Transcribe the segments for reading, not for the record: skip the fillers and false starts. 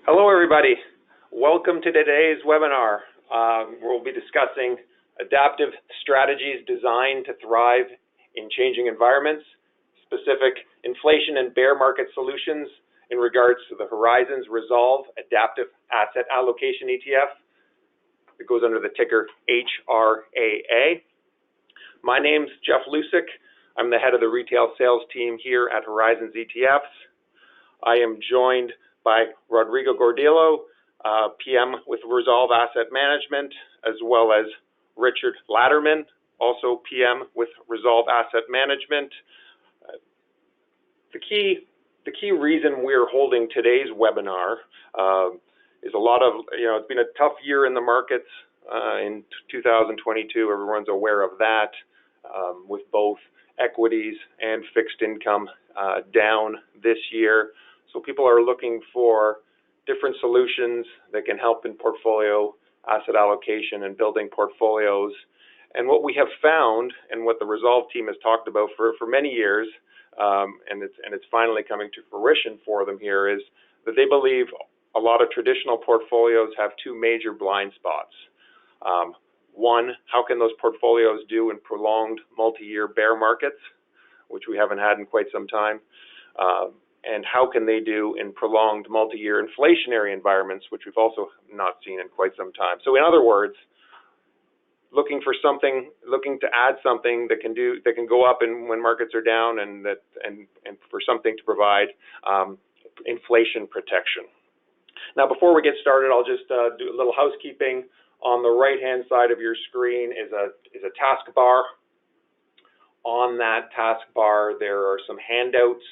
Hello, everybody. Welcome to today's webinar. We'll be discussing adaptive strategies designed to thrive in changing environments, specific inflation and bear market solutions in regards to the Horizons ReSolve Adaptive Asset Allocation ETF that goes under the ticker HRAA. My name's Jeff Lusick. I'm the head of the retail sales team here at Horizons ETFs. I am joined by Rodrigo Gordillo, PM with ReSolve Asset Management, as well as Richard Latterman, also PM with ReSolve Asset Management. The key reason we're holding today's webinar is it's been a tough year in the markets in 2022. Everyone's aware of that, with both equities and fixed income down this year. So people are looking for different solutions that can help in portfolio asset allocation and building portfolios. And what we have found, and what the ReSolve team has talked about for many years, and it's finally coming to fruition for them here, is that they believe a lot of traditional portfolios have two major blind spots. One, how can those portfolios do in prolonged multi-year bear markets, which we haven't had in quite some time, and how can they do in prolonged multi-year inflationary environments, which we've also not seen in quite some time. So in other words, looking to add something that can go up when markets are down, and for something to provide inflation protection. Now, before we get started, I'll just do a little housekeeping. On the right-hand side of your screen is a taskbar. On that taskbar, there are some handouts,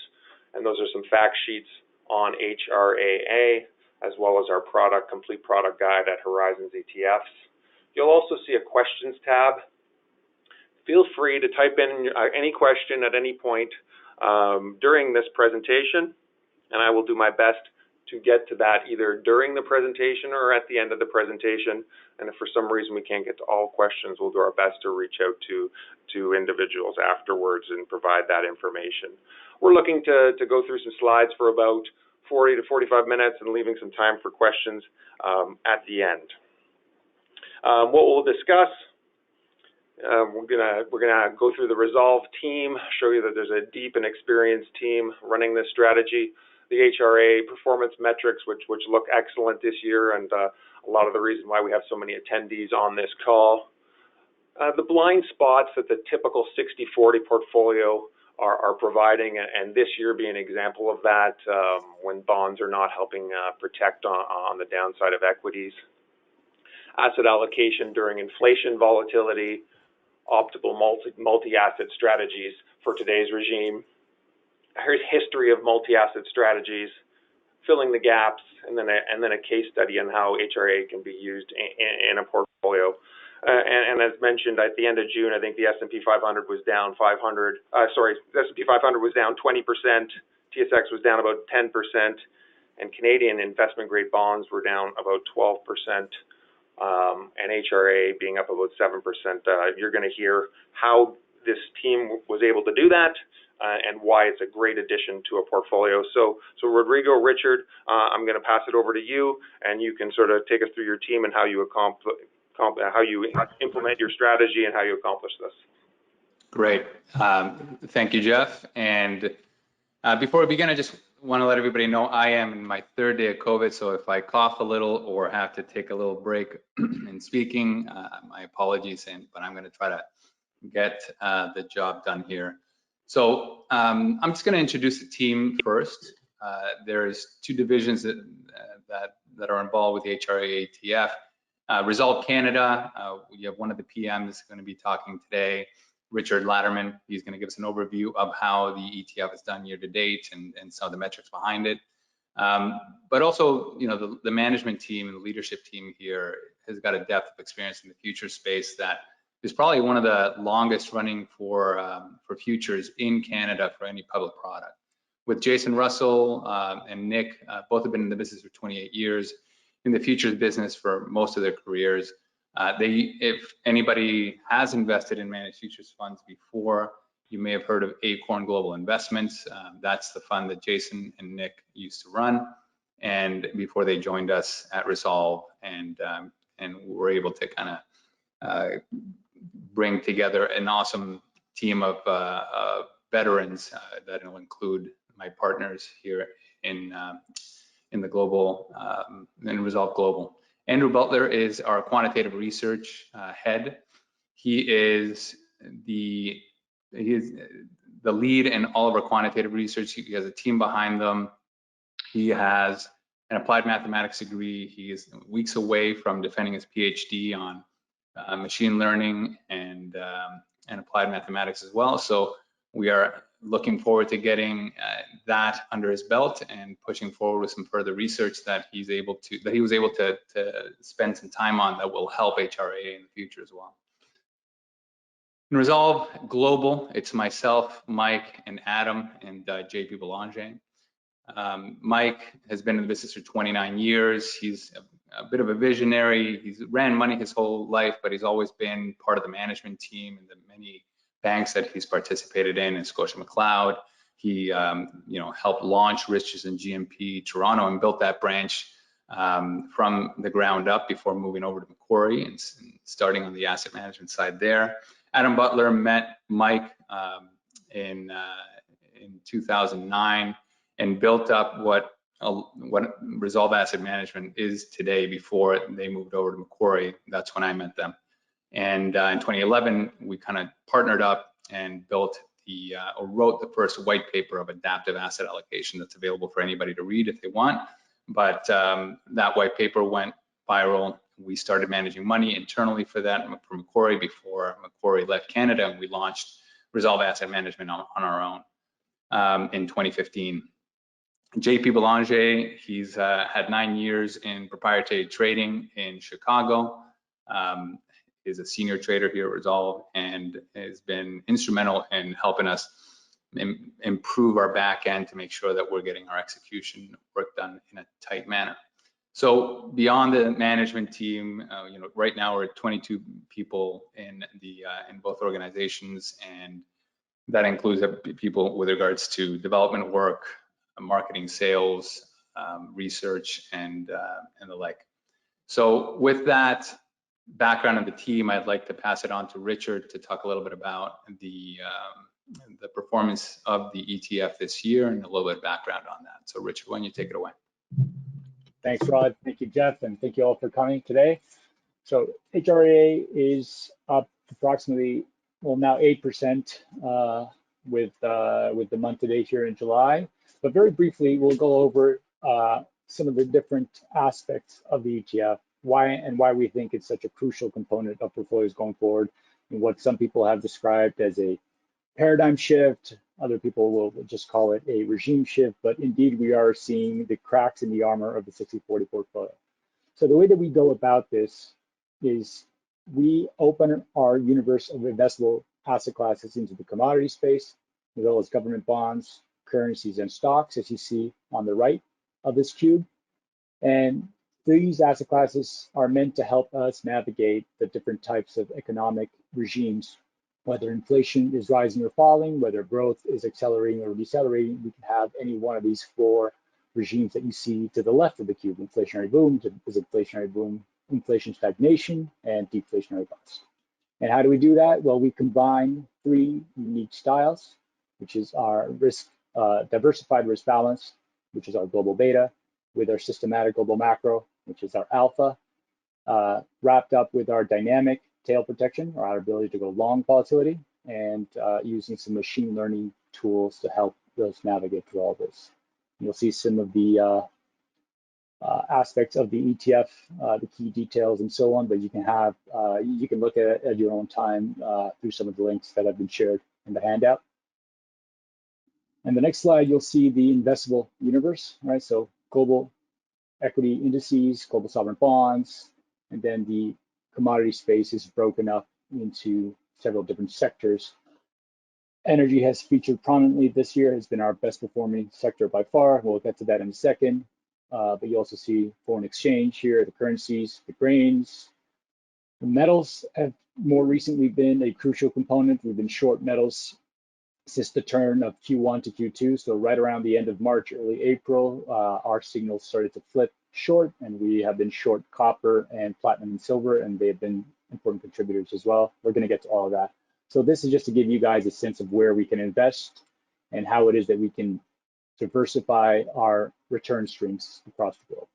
and those are some fact sheets on HRAA, as well as our complete product guide at Horizons ETFs. You'll also see a questions tab. Feel free to type in any question at any point during this presentation, and I will do my best to get to that either during the presentation or at the end of the presentation. And if for some reason we can't get to all questions, we'll do our best to reach out to individuals afterwards and provide that information. We're looking to go through some slides for about 40 to 45 minutes and leaving some time for questions at the end. What we'll discuss, we're gonna go through the ReSolve team, show you that there's a deep and experienced team running this strategy. The HRA performance metrics, which look excellent this year, and a lot of the reason why we have so many attendees on this call. The blind spots that the typical 60-40 portfolio are providing, and this year being an example of that, when bonds are not helping protect on the downside of equities. Asset allocation during inflation volatility, optimal multi-asset strategies for today's regime. Here's history of multi-asset strategies, filling the gaps, and then a case study on how HRA can be used in a portfolio. And as mentioned, at the end of June, I think the S&P 500 was down the S&P 500 was down 20%, TSX was down about 10%, and Canadian investment grade bonds were down about 12%, and HRA being up about 7%. You're going to hear how this team was able to do that, and why it's a great addition to a portfolio. So Rodrigo, Richard, I'm going to pass it over to you, and you can sort of take us through your team and how you implement your strategy and how you accomplish this. Great. Thank you, Jeff. And before we begin, I just want to let everybody know I am in my third day of COVID, so if I cough a little or have to take a little break in speaking, my apologies, but I'm going to try to get the job done here. So I'm just going to introduce the team first. There's two divisions that are involved with the HRA ETF. ReSolve Canada, we have one of the PMs going to be talking today, Richard Latterman. He's going to give us an overview of how the ETF has done year to date and some of the metrics behind it. But also, the management team and the leadership team here has got a depth of experience in the future space that is probably one of the longest running for futures in Canada for any public product. With Jason Russell and Nick, both have been in the business for 28 years, in the futures business for most of their careers. If anybody has invested in managed futures funds before, you may have heard of Acorn Global Investments. That's the fund that Jason and Nick used to run. and before they joined us at ReSolve, and we're able to kind of bring together an awesome team of veterans that will include my partners here in the global, in ReSolve Global. Andrew Butler is our quantitative research head. He is the lead in all of our quantitative research. He has a team behind them. He has an applied mathematics degree. He is weeks away from defending his PhD on machine learning and applied mathematics as well. So we are looking forward to getting that under his belt and pushing forward with some further research that he was able to spend some time on that will help HRAA in the future as well. In ReSolve Global, it's myself, Mike, and Adam, and JP Belanger. Mike has been in the business for 29 years. He's a bit of a visionary. He's ran money his whole life, but he's always been part of the management team and the many banks that he's participated in Scotia McLeod. He helped launch Riches and GMP Toronto and built that branch from the ground up before moving over to Macquarie and starting on the asset management side there. Adam Butler met Mike in 2009 and built up what ReSolve Asset Management is today before they moved over to Macquarie. That's when I met them. And in 2011, we kind of partnered up and built or wrote the first white paper of adaptive asset allocation that's available for anybody to read if they want. But that white paper went viral. We started managing money internally for that for Macquarie before Macquarie left Canada, and we launched ReSolve Asset Management on our own in 2015. JP Belanger, he's had 9 years in proprietary trading in Chicago. Is a senior trader here at ReSolve and has been instrumental in helping us improve our back end to make sure that we're getting our execution work done in a tight manner. So beyond the management team, right now we're at 22 people in both organizations, and that includes people with regards to development work, marketing, sales, research, and the like. So with that background of the team, I'd like to pass it on to Richard to talk a little bit about the performance of the ETF this year and a little bit of background on that. So Richard, why don't you take it away? Thanks, Rod. Thank you, Jeff, and thank you all for coming today. So HRAA is up approximately, well, now 8% with the month to date here in July. But very briefly, we'll go over some of the different aspects of the ETF, why we think it's such a crucial component of portfolios going forward, and what some people have described as a paradigm shift. Other people will just call it a regime shift, but indeed we are seeing the cracks in the armor of the 60/40 portfolio. So the way that we go about this is we open our universe of investable asset classes into the commodity space, as well as government bonds, currencies, and stocks, as you see on the right of this cube. And these asset classes are meant to help us navigate the different types of economic regimes. Whether inflation is rising or falling, whether growth is accelerating or decelerating, we can have any one of these four regimes that you see to the left of the cube: inflationary boom, disinflationary boom, inflation stagnation, and deflationary bust. And how do we do that? Well, we combine three unique styles, which is our diversified risk balance, which is our global beta, with our systematic global macro, which is our alpha, wrapped up with our dynamic tail protection, or our ability to go long volatility, and using some machine learning tools to help us navigate through all this. You'll see some of the aspects of the ETF, the key details and so on, but you can look at it at your own time through some of the links that have been shared in the handout. And the next slide, you'll see the investable universe, right? So global equity indices, global sovereign bonds, and then the commodity space is broken up into several different sectors. Energy has featured prominently this year, has been our best performing sector by far. We'll get to that in a second. But you also see foreign exchange here, the currencies, the grains. The metals have more recently been a crucial component. We've been short metals since the turn of Q1 to Q2, so right around the end of March, early April, our signals started to flip short, and we have been short copper and platinum and silver, and they have been important contributors as well. We're going to get to all of that. So this is just to give you guys a sense of where we can invest and how it is that we can diversify our return streams across the globe.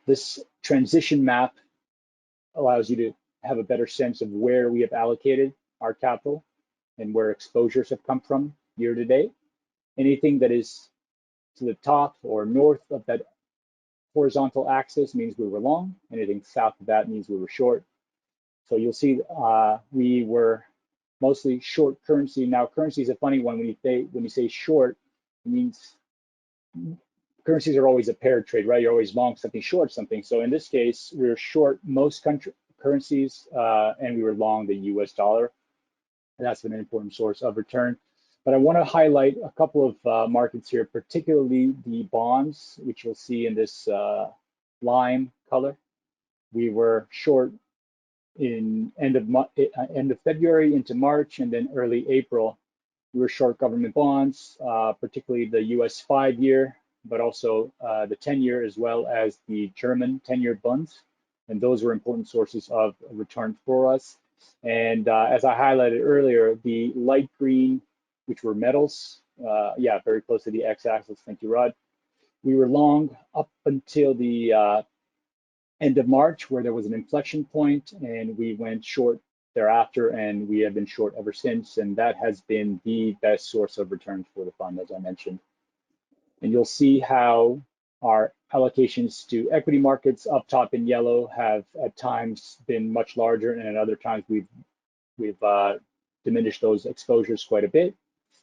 This transition map allows you to have a better sense of where we have allocated our capital and where exposures have come from year to date. Anything that is to the top or north of that horizontal axis means we were long. Anything south of that means we were short. So you'll see we were mostly short currency. Now, currency is a funny one. When you say short, it means currencies are always a paired trade, right? You're always long something, short something. So in this case, we were short most currencies, and we were long the US dollar. And that's been an important source of return. But I want to highlight a couple of markets here, particularly the bonds, which you'll see in this lime color. We were short in end of February into March, and then early April. We were short government bonds, particularly the US 5-year, but also the 10-year, as well as the German 10-year bonds. And those were important sources of return for us. And as I highlighted earlier, the light green, which were metals, yeah, very close to the x-axis, thank you, Rod. We were long up until the end of March, where there was an inflection point, and we went short thereafter, and we have been short ever since, and that has been the best source of return for the fund, as I mentioned. And you'll see how our allocations to equity markets up top in yellow have at times been much larger, and at other times we've diminished those exposures quite a bit.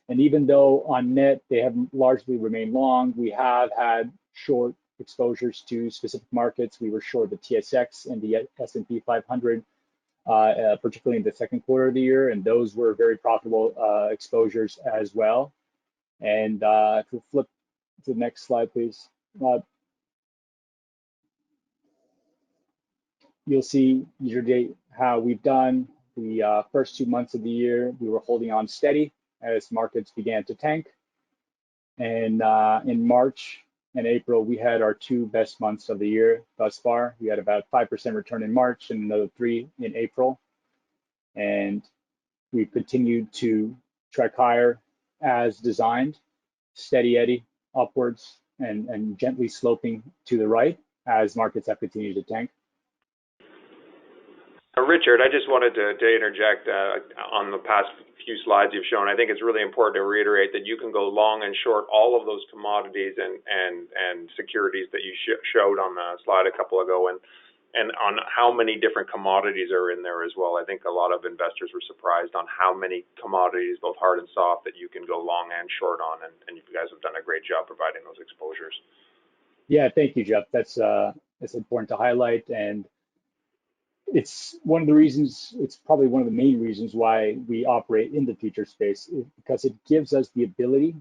And even though on net they have largely remained long, we have had short exposures to specific markets. We were short the TSX and the S&P 500, particularly in the second quarter of the year, and those were very profitable exposures as well. And if we flip to the next slide, please. You'll see year to date how we've done. The first 2 months of the year, we were holding on steady as markets began to tank. And in March and April, we had our 2 best months of the year thus far. We had about 5% return in March and another 3% in April. And we've continued to track higher as designed, steady eddy upwards and gently sloping to the right as markets have continued to tank. Richard, I just wanted to interject on the past few slides you've shown. I think it's really important to reiterate that you can go long and short all of those commodities and securities that you showed on the slide a couple ago, and on how many different commodities are in there as well. I think a lot of investors were surprised on how many commodities, both hard and soft, that you can go long and short on, and you guys have done a great job providing those exposures. Yeah, thank you, Jeff. That's important to highlight, and it's one of the reasons, it's probably one of the main reasons why we operate in the future space, because it gives us the ability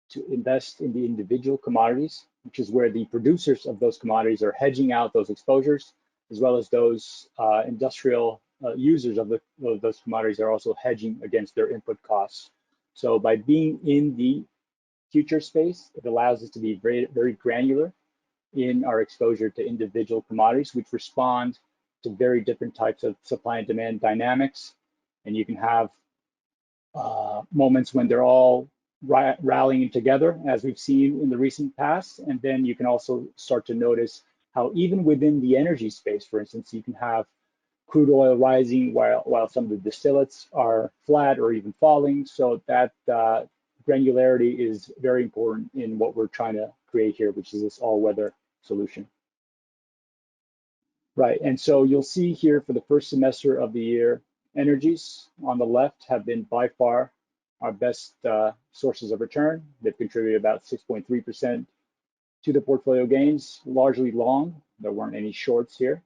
to invest in the individual commodities, which is where the producers of those commodities are hedging out those exposures, as well as those industrial users of those commodities are also hedging against their input costs. So by being in the future space, it allows us to be very, very granular in our exposure to individual commodities, which respond to very different types of supply and demand dynamics. And you can have moments when they're all rallying together, as we've seen in the recent past. And then you can also start to notice how even within the energy space, for instance, you can have crude oil rising while some of the distillates are flat or even falling. So that granularity is very important in what we're trying to create here, which is this all-weather solution. Right, and so you'll see here for the first semester of the year, energies on the left have been by far our best sources of return. They've contributed about 6.3% to the portfolio gains, largely long. There weren't any shorts here.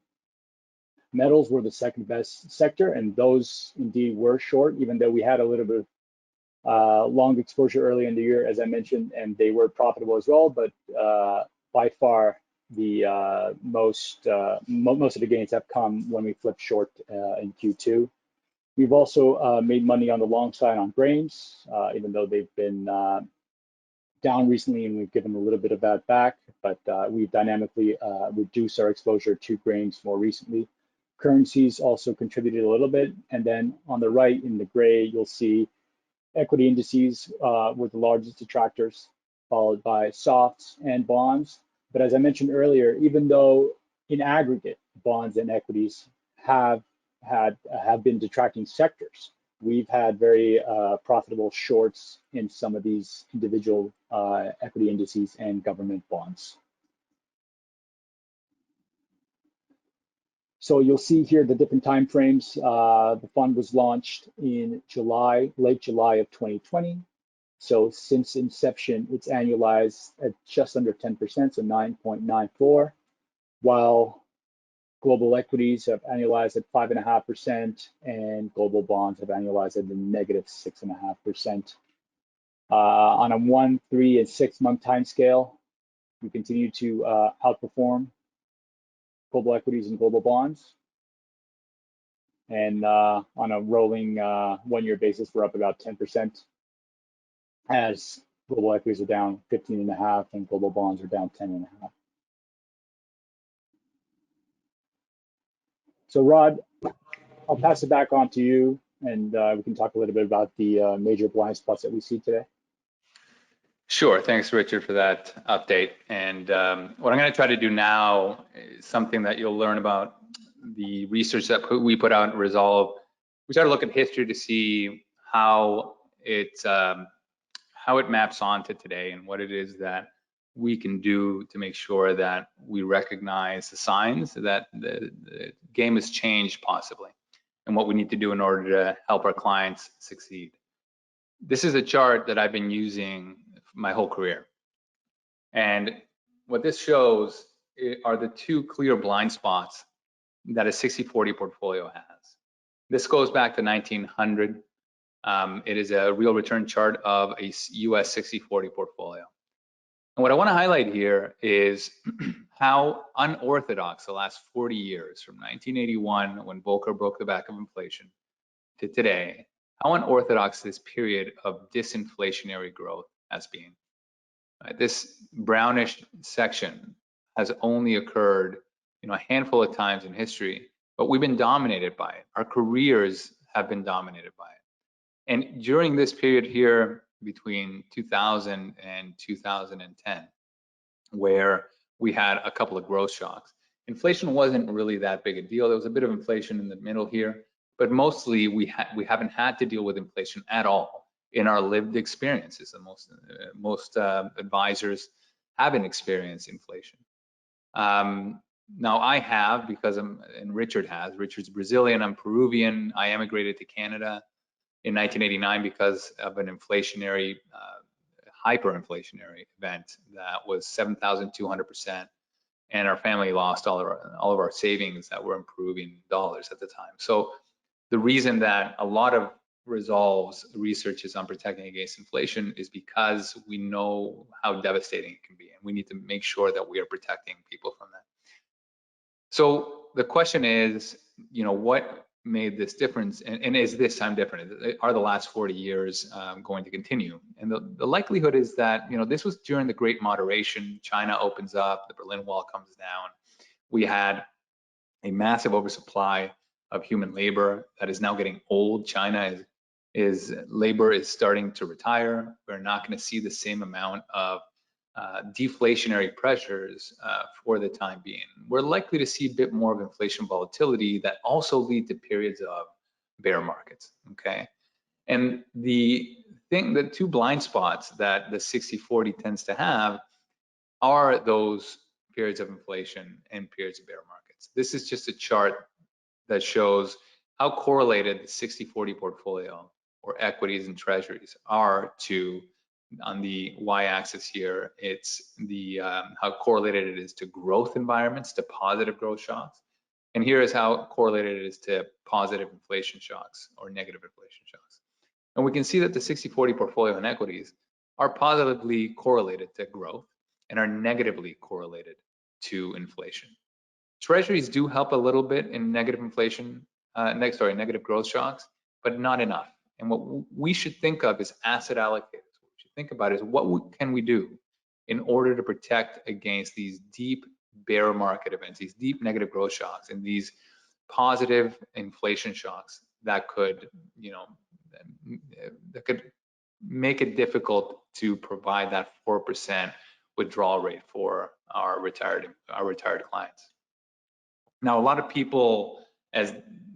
Metals were the second best sector, and those indeed were short, even though we had a little bit of long exposure early in the year, as I mentioned, and they were profitable as well, but by far, the most of the gains have come when we flipped short in Q2. We've also made money on the long side on grains, even though they've been down recently, and we've given a little bit of that back, but we've dynamically reduced our exposure to grains more recently. Currencies also contributed a little bit, and then on the right in the gray, you'll see equity indices were the largest detractors, followed by softs and bonds. But as I mentioned earlier, even though in aggregate bonds and equities have been detracting sectors, we've had very profitable shorts in some of these individual equity indices and government bonds. So you'll see here the different time frames. The fund was launched in late July of 2020. So since inception, it's annualized at just under 10%, so 9.94, while global equities have annualized at 5.5%, and global bonds have annualized at a negative 6.5%. On a 1, 3, and 6 month time scale, we continue to outperform global equities and global bonds. And on a rolling 1 year basis, we're up about 10%, as global equities are down 15.5 and global bonds are down 10.5. So Rod, I'll pass it back on to you, and we can talk a little bit about the major blind spots that we see today. Sure. Thanks, Richard, for that update. And what I'm going to try to do now is something that you'll learn about the research that we put out in ReSolve. We try to look at history to see how it maps onto today and what it is that we can do to make sure that we recognize the signs that the game has changed possibly, and what we need to do in order to help our clients succeed. This is a chart that I've been using my whole career. And what this shows are the two clear blind spots that a 60-40 portfolio has. This goes back to 1900. It is a real return chart of a US 60-40 portfolio. And what I want to highlight here is how unorthodox the last 40 years, from 1981, when Volcker broke the back of inflation, to today, how unorthodox this period of disinflationary growth has been. This brownish section has only occurred, a handful of times in history, but we've been dominated by it. Our careers have been dominated by it. And during this period here, between 2000 and 2010, where we had a couple of growth shocks. Inflation wasn't really that big a deal. There was a bit of inflation in the middle here, but mostly we haven't had to deal with inflation at all in our lived experiences. And most advisors haven't experienced inflation. Now I have, because and Richard has. Richard's Brazilian, I'm Peruvian. I emigrated to Canada in 1989 because of an inflationary, hyperinflationary event that was 7,200%, and our family lost all of our savings that were in Peruvian dollars at the time. So the reason that a lot of ReSolve's research is on protecting against inflation is because we know how devastating it can be, and we need to make sure that we are protecting people from that. So the question is, what made this difference, and is this time different? Are the last 40 years going to continue? And the likelihood is that, this was during the Great Moderation. China opens up, the Berlin Wall comes down. We had a massive oversupply of human labor that is now getting old. China labor is starting to retire. We're not going to see the same amount of deflationary pressures for the time being. We're likely to see a bit more of inflation volatility that also lead to periods of bear markets, okay? And the two blind spots that the 60-40 tends to have are those periods of inflation and periods of bear markets. This is just a chart that shows how correlated the 60-40 portfolio, or equities and treasuries, are to, on the y-axis here, it's the how correlated it is to growth environments, to positive growth shocks. And here is how correlated it is to positive inflation shocks or negative inflation shocks. And we can see that the 60-40 portfolio in equities are positively correlated to growth and are negatively correlated to inflation. Treasuries do help a little bit in negative inflation, negative growth shocks, but not enough. And what we should think of is asset allocators. What we should think about is what can we do in order to protect against these deep bear market events, these deep negative growth shocks, and these positive inflation shocks that could, that could make it difficult to provide that 4% withdrawal rate for our retired clients. Now, a lot of people, as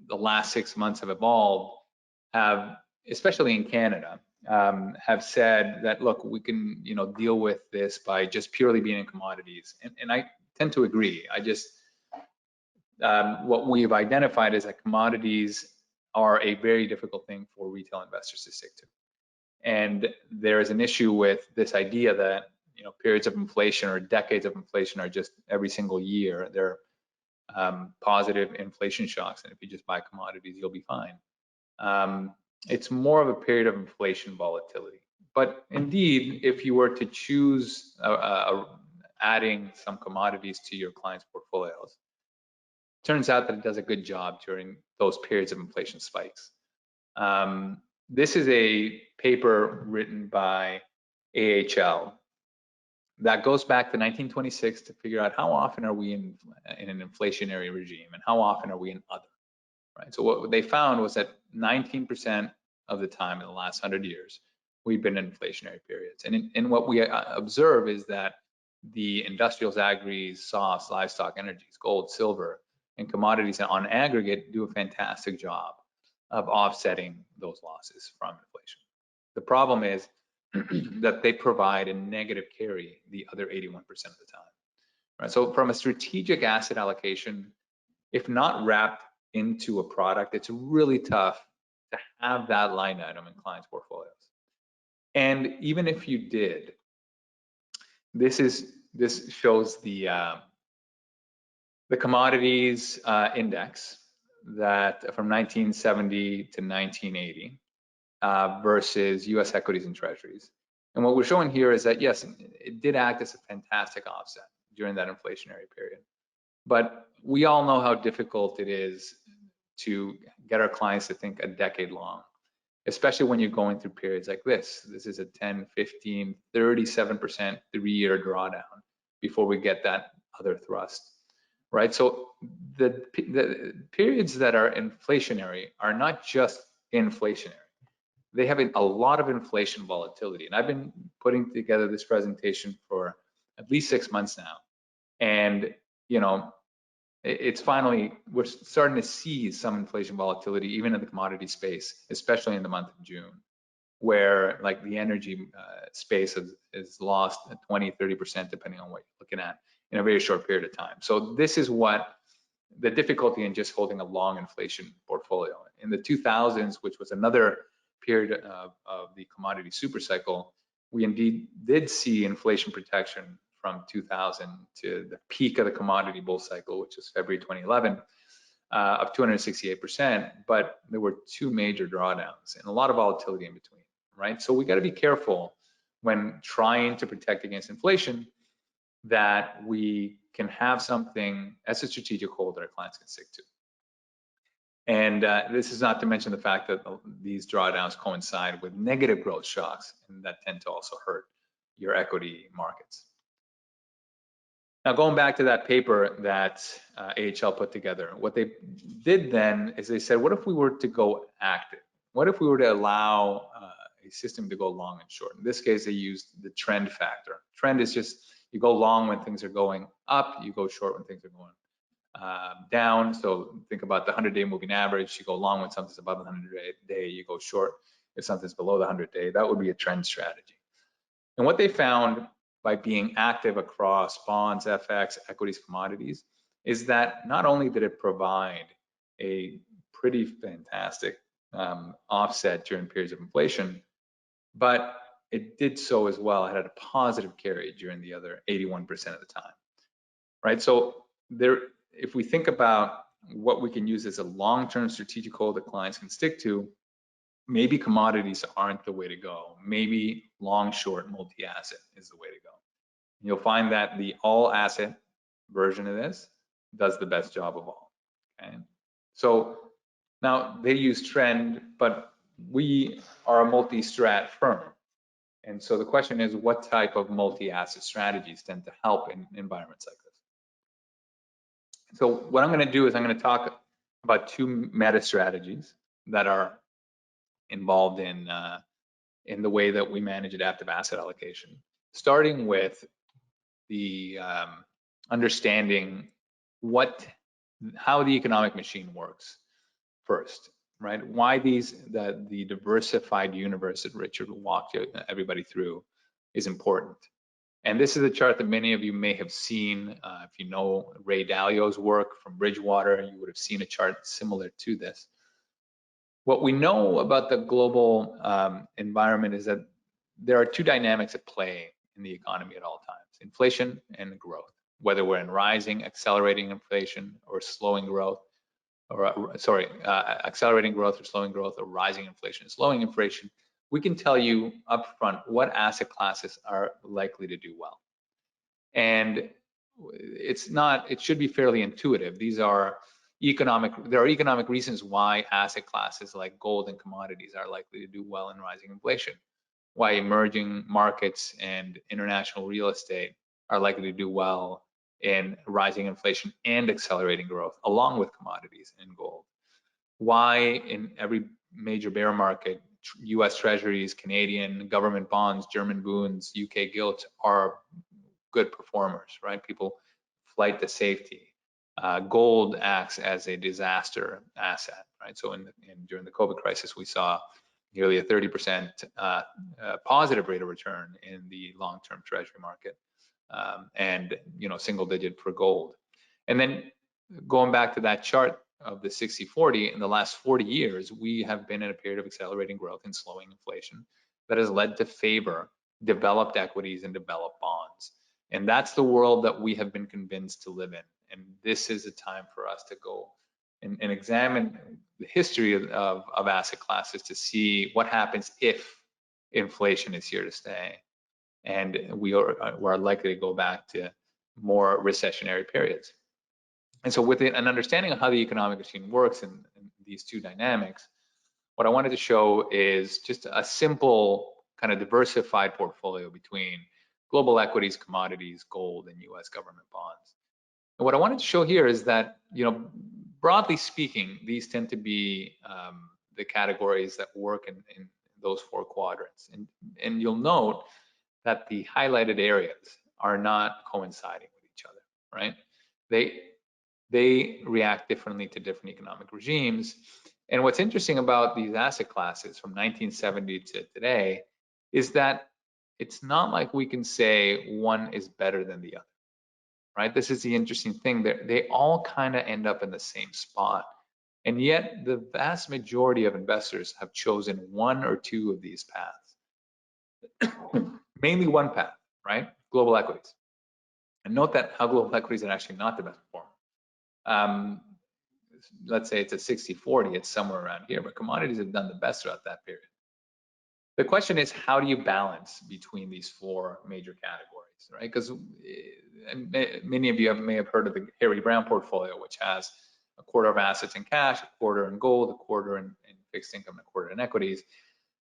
the last 6 months have evolved, have, especially in Canada, have said that, look, we can, deal with this by just purely being in commodities. And I tend to agree. I just, what we've identified is that commodities are a very difficult thing for retail investors to stick to. And there is an issue with this idea that, periods of inflation or decades of inflation are just every single year. They're positive inflation shocks, and if you just buy commodities, you'll be fine. It's more of a period of inflation volatility. But indeed, if you were to choose adding some commodities to your clients' portfolios, it turns out that it does a good job during those periods of inflation spikes. This is a paper written by AHL that goes back to 1926 to figure out how often are we in an inflationary regime and how often are we in other, right? So what they found was that 19% of the time in the last 100 years, we've been in inflationary periods. And what we observe is that the industrials, agris, softs, livestock, energies, gold, silver, and commodities on aggregate do a fantastic job of offsetting those losses from inflation. The problem is that they provide a negative carry the other 81% of the time. Right? So from a strategic asset allocation, if not wrapped into a product, it's really tough to have that line item in clients' portfolios. And even if you did, this shows the commodities index that from 1970 to 1980 versus U.S. equities and treasuries. And what we're showing here is that, yes, it did act as a fantastic offset during that inflationary period. But we all know how difficult it is to get our clients to think a decade long, especially when you're going through periods like this. This is a 10, 15, 37% 3-year drawdown before we get that other thrust, right? So the periods that are inflationary are not just inflationary. They have a lot of inflation volatility. And I've been putting together this presentation for at least 6 months now. And, it's finally, we're starting to see some inflation volatility even in the commodity space, especially in the month of June, where like the energy space is lost 20, 30%, depending on what you're looking at in a very short period of time. So this is what the difficulty in just holding a long inflation portfolio. In the 2000s, which was another period of the commodity super cycle, we indeed did see inflation protection from 2000 to the peak of the commodity bull cycle, which was February 2011, of 268%, but there were 2 major drawdowns and a lot of volatility in between, right? So we got to be careful when trying to protect against inflation that we can have something as a strategic hold that our clients can stick to. And this is not to mention the fact that these drawdowns coincide with negative growth shocks, and that tend to also hurt your equity markets. Now, going back to that paper that AHL put together, what they did then is they said, what if we were to go active? What if we were to allow a system to go long and short? In this case, they used the trend factor. Trend is just you go long when things are going up, you go short when things are going down. So think about the 100-day moving average. You go long when something's above the 100-day, you go short if something's below the 100-day. That would be a trend strategy. And what they found by being active across bonds, FX, equities, commodities, is that not only did it provide a pretty fantastic offset during periods of inflation, but it did so as well. It had a positive carry during the other 81% of the time, right? So there, if we think about what we can use as a long-term strategic hold that clients can stick to, maybe commodities aren't the way to go. Maybe long, short, multi-asset is the way to go. You'll find that the all asset version of this does the best job of all, okay? So Now, they use trend, but we are a multi-strat firm. And so the question is, what type of multi-asset strategies tend to help in environments like this? So what I'm going to do is I'm going to talk about two meta strategies that are involved in the way that we manage adaptive asset allocation, starting with the understanding how the economic machine works first, right? Why the diversified universe that Richard walked everybody through is important. And this is a chart that many of you may have seen. If you know Ray Dalio's work from Bridgewater, you would have seen a chart similar to this. What we know about the global environment is that there are two dynamics at play in the economy at all times: inflation and growth. Whether we're in rising, accelerating inflation, or slowing growth, or accelerating growth or slowing growth, or rising inflation, slowing inflation, we can tell you upfront what asset classes are likely to do well. And it should be fairly intuitive. There are economic reasons why asset classes like gold and commodities are likely to do well in rising inflation, why emerging markets and international real estate are likely to do well in rising inflation and accelerating growth, along with commodities and gold. Why in every major bear market, US Treasuries, Canadian government bonds, German bonds, UK gilts are good performers, right? People flight to safety. Gold acts as a disaster asset, right? So during the COVID crisis, we saw nearly a 30% positive rate of return in the long-term treasury market, and single digit for gold. And then going back to that chart of the 60-40, in the last 40 years, we have been in a period of accelerating growth and slowing inflation that has led to favor developed equities and developed bonds. And that's the world that we have been convinced to live in. And this is a time for us to go and examine the history of asset classes to see what happens if inflation is here to stay. And we are likely to go back to more recessionary periods. And so with an understanding of how the economic machine works in these two dynamics, what I wanted to show is just a simple kind of diversified portfolio between global equities, commodities, gold, and US government bonds. And what I wanted to show here is that, broadly speaking, these tend to be the categories that work in those four quadrants. And you'll note that the highlighted areas are not coinciding with each other, right? They react differently to different economic regimes. And what's interesting about these asset classes from 1970 to today is that it's not like we can say one is better than the other, right? This is the interesting thing. They all kind of end up in the same spot. And yet the vast majority of investors have chosen one or two of these paths. Mainly one path, right? Global equities. And note that how global equities are actually not the best performer. Let's say it's a 60-40, it's somewhere around here, but commodities have done the best throughout that period. The question is, how do you balance between these four major categories, right? Because many of you may have heard of the Harry Brown portfolio, which has a quarter of assets in cash, a quarter in gold, a quarter in fixed income, and a quarter in equities.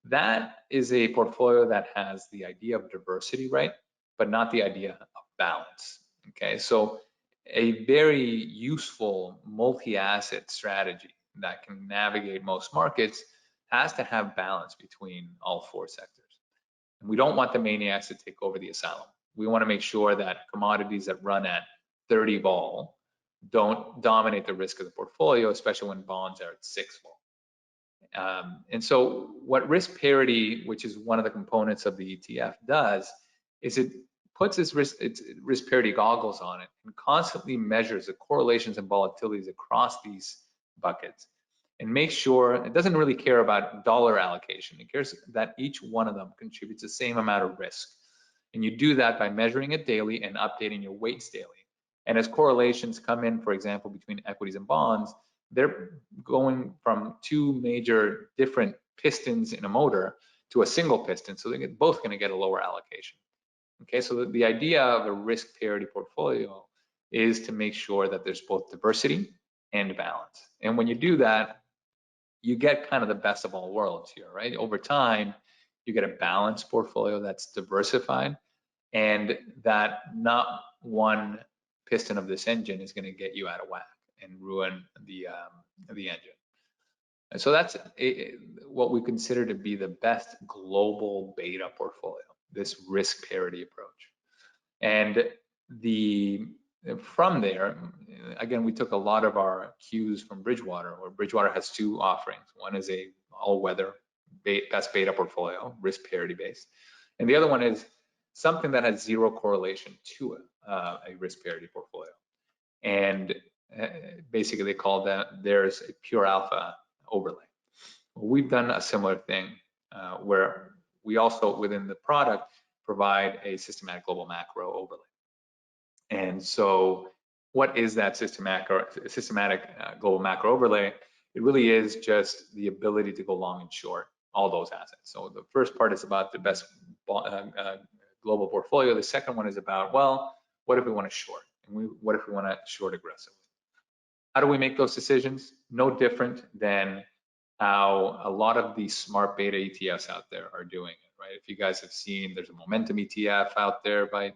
That is a portfolio that has the idea of diversity, right? But not the idea of balance, okay? So a very useful multi-asset strategy that can navigate most markets has to have balance between all four sectors. And we don't want the maniacs to take over the asylum. We want to make sure that commodities that run at 30 vol don't dominate the risk of the portfolio, especially when bonds are at 6 vol. And so what risk parity, which is one of the components of the ETF, does is it puts its risk parity goggles on it and constantly measures the correlations and volatilities across these buckets and makes sure it doesn't really care about dollar allocation. It cares that each one of them contributes the same amount of risk. And you do that by measuring it daily and updating your weights daily. And as correlations come in, for example, between equities and bonds, they're going from two major different pistons in a motor to a single piston, so they're both going to get a lower allocation. Okay, so the idea of a risk parity portfolio is to make sure that there's both diversity and balance. And when you do that, you get kind of the best of all worlds here, right? Over time, you get a balanced portfolio that's diversified, and that not one piston of this engine is going to get you out of whack and ruin the engine. And so that's what we consider to be the best global beta portfolio, this risk parity approach. And from there, again, we took a lot of our cues from Bridgewater, where Bridgewater has two offerings. One is a all-weather best beta portfolio, risk parity based, and the other one is something that has zero correlation to a risk parity portfolio. And basically, they call that there's a pure alpha overlay. Well, we've done a similar thing where we also, within the product, provide a systematic global macro overlay. And so what is that systematic global macro overlay? It really is just the ability to go long and short all those assets. So the first part is about the best global portfolio. The second one is about, well, what if we want to short? And what if we want to short aggressively? How do we make those decisions? No different than how a lot of these smart beta ETFs out there are doing it, right? If you guys have seen, there's a momentum ETF out there by a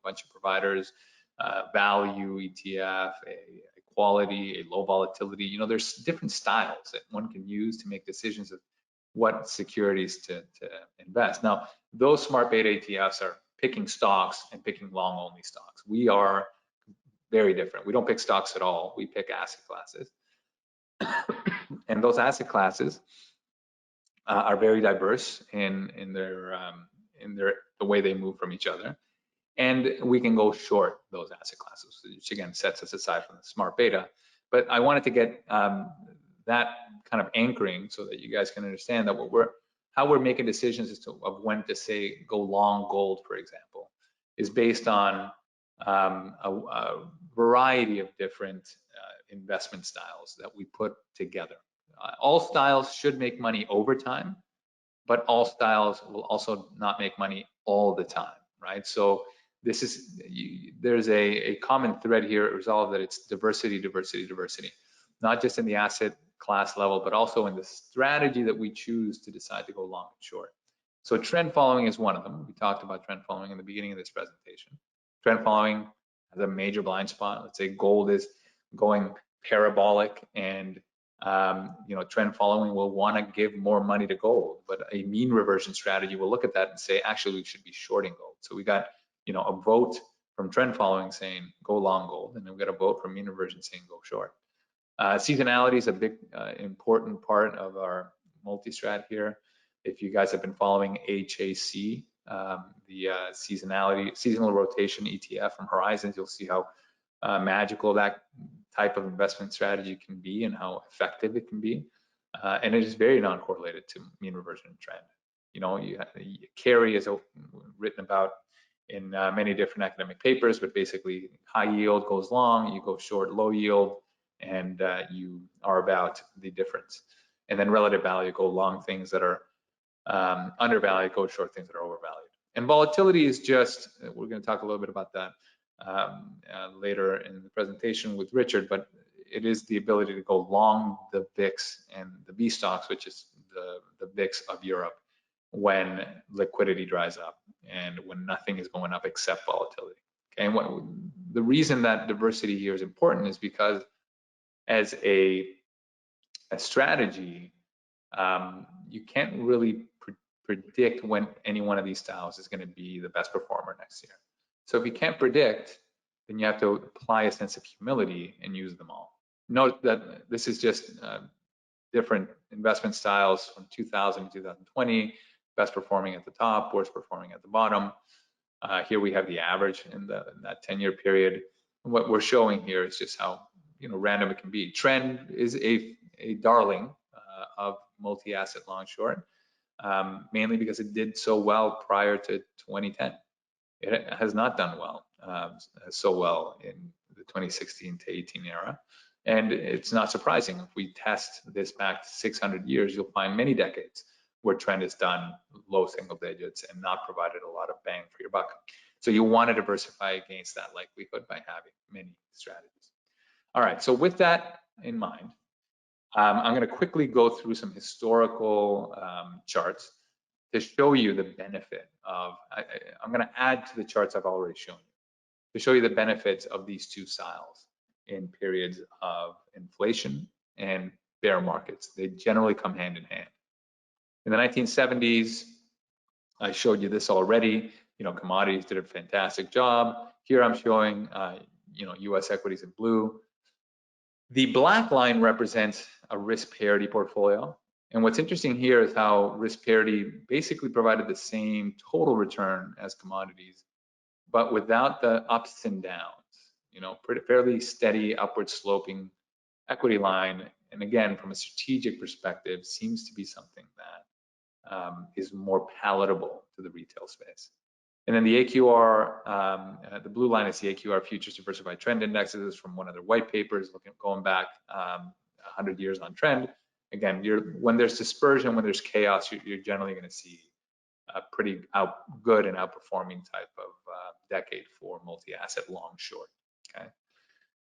bunch of providers, value ETF, a quality, a low volatility. There's different styles that one can use to make decisions of what securities to invest. Now, those smart beta ETFs are picking stocks and picking long only stocks. We are very different. We don't pick stocks at all. We pick asset classes. And those asset classes are very diverse in the way they move from each other. And we can go short those asset classes, which again sets us aside from the smart beta. But I wanted to get that kind of anchoring so that you guys can understand that how we're making decisions as to when to say go long gold, for example, is based on a variety of different investment styles that we put together. All styles should make money over time, but all styles will also not make money all the time, right? So there's a common thread here at ReSolve that it's diversity, diversity, diversity, not just in the asset class level, but also in the strategy that we choose to decide to go long and short. So trend following is one of them. We talked about trend following in the beginning of this presentation. Trend following has a major blind spot. Let's say gold is going parabolic, and trend following will want to give more money to gold, but a mean reversion strategy will look at that and say, actually, we should be shorting gold. So we got a vote from trend following saying go long gold, and then we got a vote from mean reversion saying go short. Seasonality is a big important part of our multi-strat here. If you guys have been following HRAA, the seasonal rotation ETF from Horizons, you'll see how magical that type of investment strategy can be and how effective it can be. And it is very non-correlated to mean reversion and trend. Carry is written about in many different academic papers, but basically high yield goes long, you go short low yield, and you are about the difference. And then relative value, go long things that are undervalued, go short things that are overvalued. And volatility is just, we're going to talk a little bit about that later in the presentation with Richard, but it is the ability to go long the VIX and the V stocks, which is the VIX of Europe, when liquidity dries up and when nothing is going up except volatility. Okay, and the reason that diversity here is important is because as a strategy, you can't really predict when any one of these styles is going to be the best performer next year. So if you can't predict, then you have to apply a sense of humility and use them all. Note that this is just different investment styles from 2000 to 2020, best performing at the top, worst performing at the bottom. Here we have the average in that 10-year period. And what we're showing here is just how random it can be. Trend is a darling of multi-asset long short, mainly because it did so well prior to 2010. It has not done well, so well in the 2016 to 18 era. And it's not surprising. If we test this back to 600 years, you'll find many decades where trend has done low single digits and not provided a lot of bang for your buck. So you want to diversify against that likelihood by having many strategies. All right, so with that in mind, I'm going to quickly go through some historical charts to show you the benefit of, I'm going to add to the charts I've already shown you, to show you the benefits of these two styles in periods of inflation and bear markets. They generally come hand in hand. In the 1970s, I showed you this already. Commodities did a fantastic job. Here I'm showing, U.S. equities in blue. The black line represents a risk parity portfolio. And what's interesting here is how risk parity basically provided the same total return as commodities, but without the ups and downs. Fairly steady upward sloping equity line. And again, from a strategic perspective, seems to be something that is more palatable to the retail space. And then the AQR, the blue line is the AQR Futures Diversified Trend Indexes from one of their white papers, going back 100 years on trend. Again, when there's dispersion, when there's chaos, you're generally going to see a pretty good and outperforming type of decade for multi-asset long short. Okay,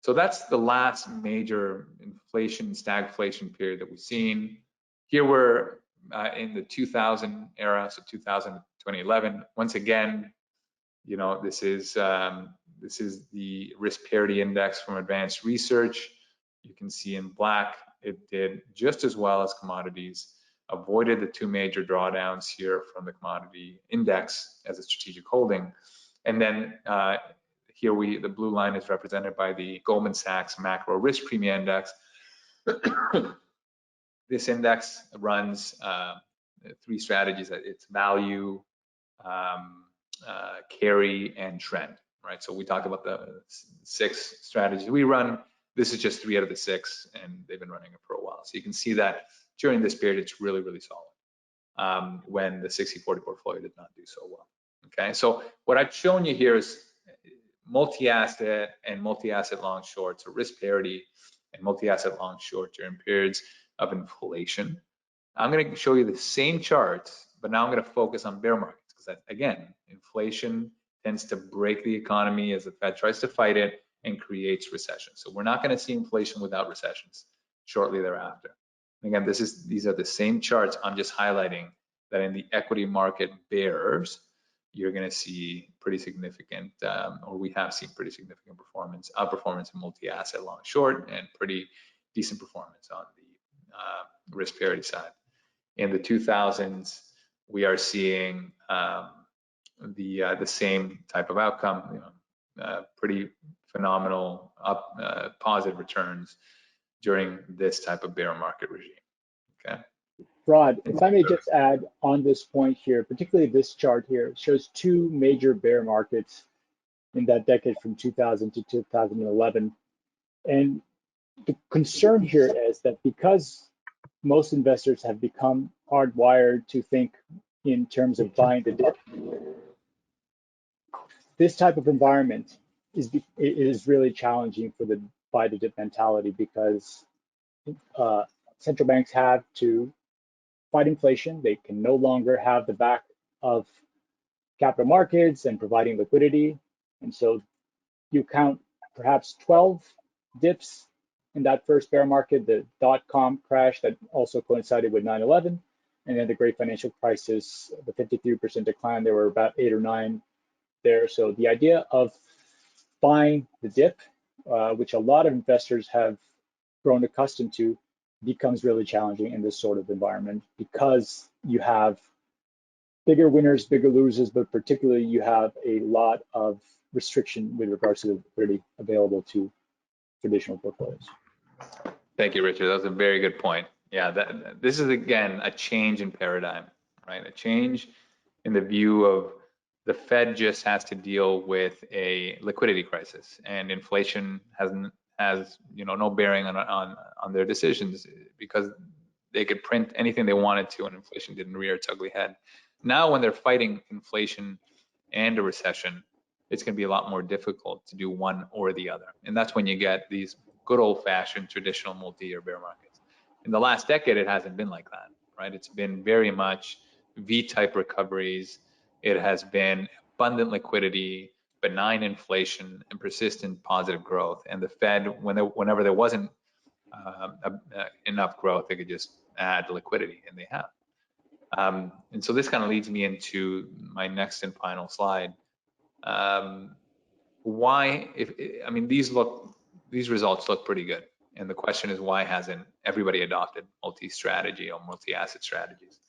so that's the last major inflation, stagflation period that we've seen. Here we're in the 2000 era, so 2000 to 2011. Once again, this is the risk parity index from advanced research. You can see in black, it did just as well as commodities, avoided the two major drawdowns here from the commodity index as a strategic holding. And then here the blue line is represented by the Goldman Sachs Macro Risk Premium Index. This index runs three strategies. It's value, carry, and trend, right? So we talk about the 6 strategies we run. This is just 3 out of the 6, and they've been running it for a while. So you can see that during this period, it's really, really solid when the 60-40 portfolio did not do so well. Okay, so what I've shown you here is multi-asset and multi-asset long short, so risk parity and multi-asset long short during periods of inflation. I'm going to show you the same charts, but now I'm going to focus on bear markets because, again, inflation tends to break the economy as the Fed tries to fight it and creates recession. So we're not going to see inflation without recessions shortly thereafter. Again, these are the same charts. I'm just highlighting that in the equity market bears, you're going to see pretty significant, or we have seen pretty significant outperformance in multi-asset long short, and pretty decent performance on the risk parity side. In the 2000s, we are seeing the same type of outcome, pretty phenomenal positive returns during this type of bear market regime. Okay. Rod, if I may just add on this point here, particularly this chart here shows 2 major bear markets in that decade from 2000 to 2011. And the concern here is that because most investors have become hardwired to think in terms of buying the dip, this type of environment is really challenging for the buy the dip mentality, because central banks have to fight inflation. They can no longer have the back of capital markets and providing liquidity. And so you count perhaps 12 dips in that first bear market, the dot-com crash that also coincided with 9/11, and then the great financial crisis, the 53% decline. There were about 8 or 9 there. So the idea of buying the dip, which a lot of investors have grown accustomed to, becomes really challenging in this sort of environment, because you have bigger winners, bigger losers, but particularly you have a lot of restriction with regards to the liquidity available to traditional portfolios. Thank you, Richard. That was a very good point. Yeah, this is, again, a change in paradigm, right? A change in the view of the Fed just has to deal with a liquidity crisis, and inflation has no bearing on their decisions, because they could print anything they wanted to and inflation didn't rear its ugly head. Now, when they're fighting inflation and a recession, it's going to be a lot more difficult to do one or the other. And that's when you get these good old-fashioned traditional multi-year bear markets. In the last decade, it hasn't been like that, right? It's been very much V-type recoveries. It has been abundant liquidity, benign inflation, and persistent positive growth. And the Fed, whenever there wasn't enough growth, they could just add liquidity, and they have. And so this kind of leads me into my next and final slide. Why, I mean, these results look pretty good. And the question is, why hasn't everybody adopted multi-strategy or multi-asset strategies?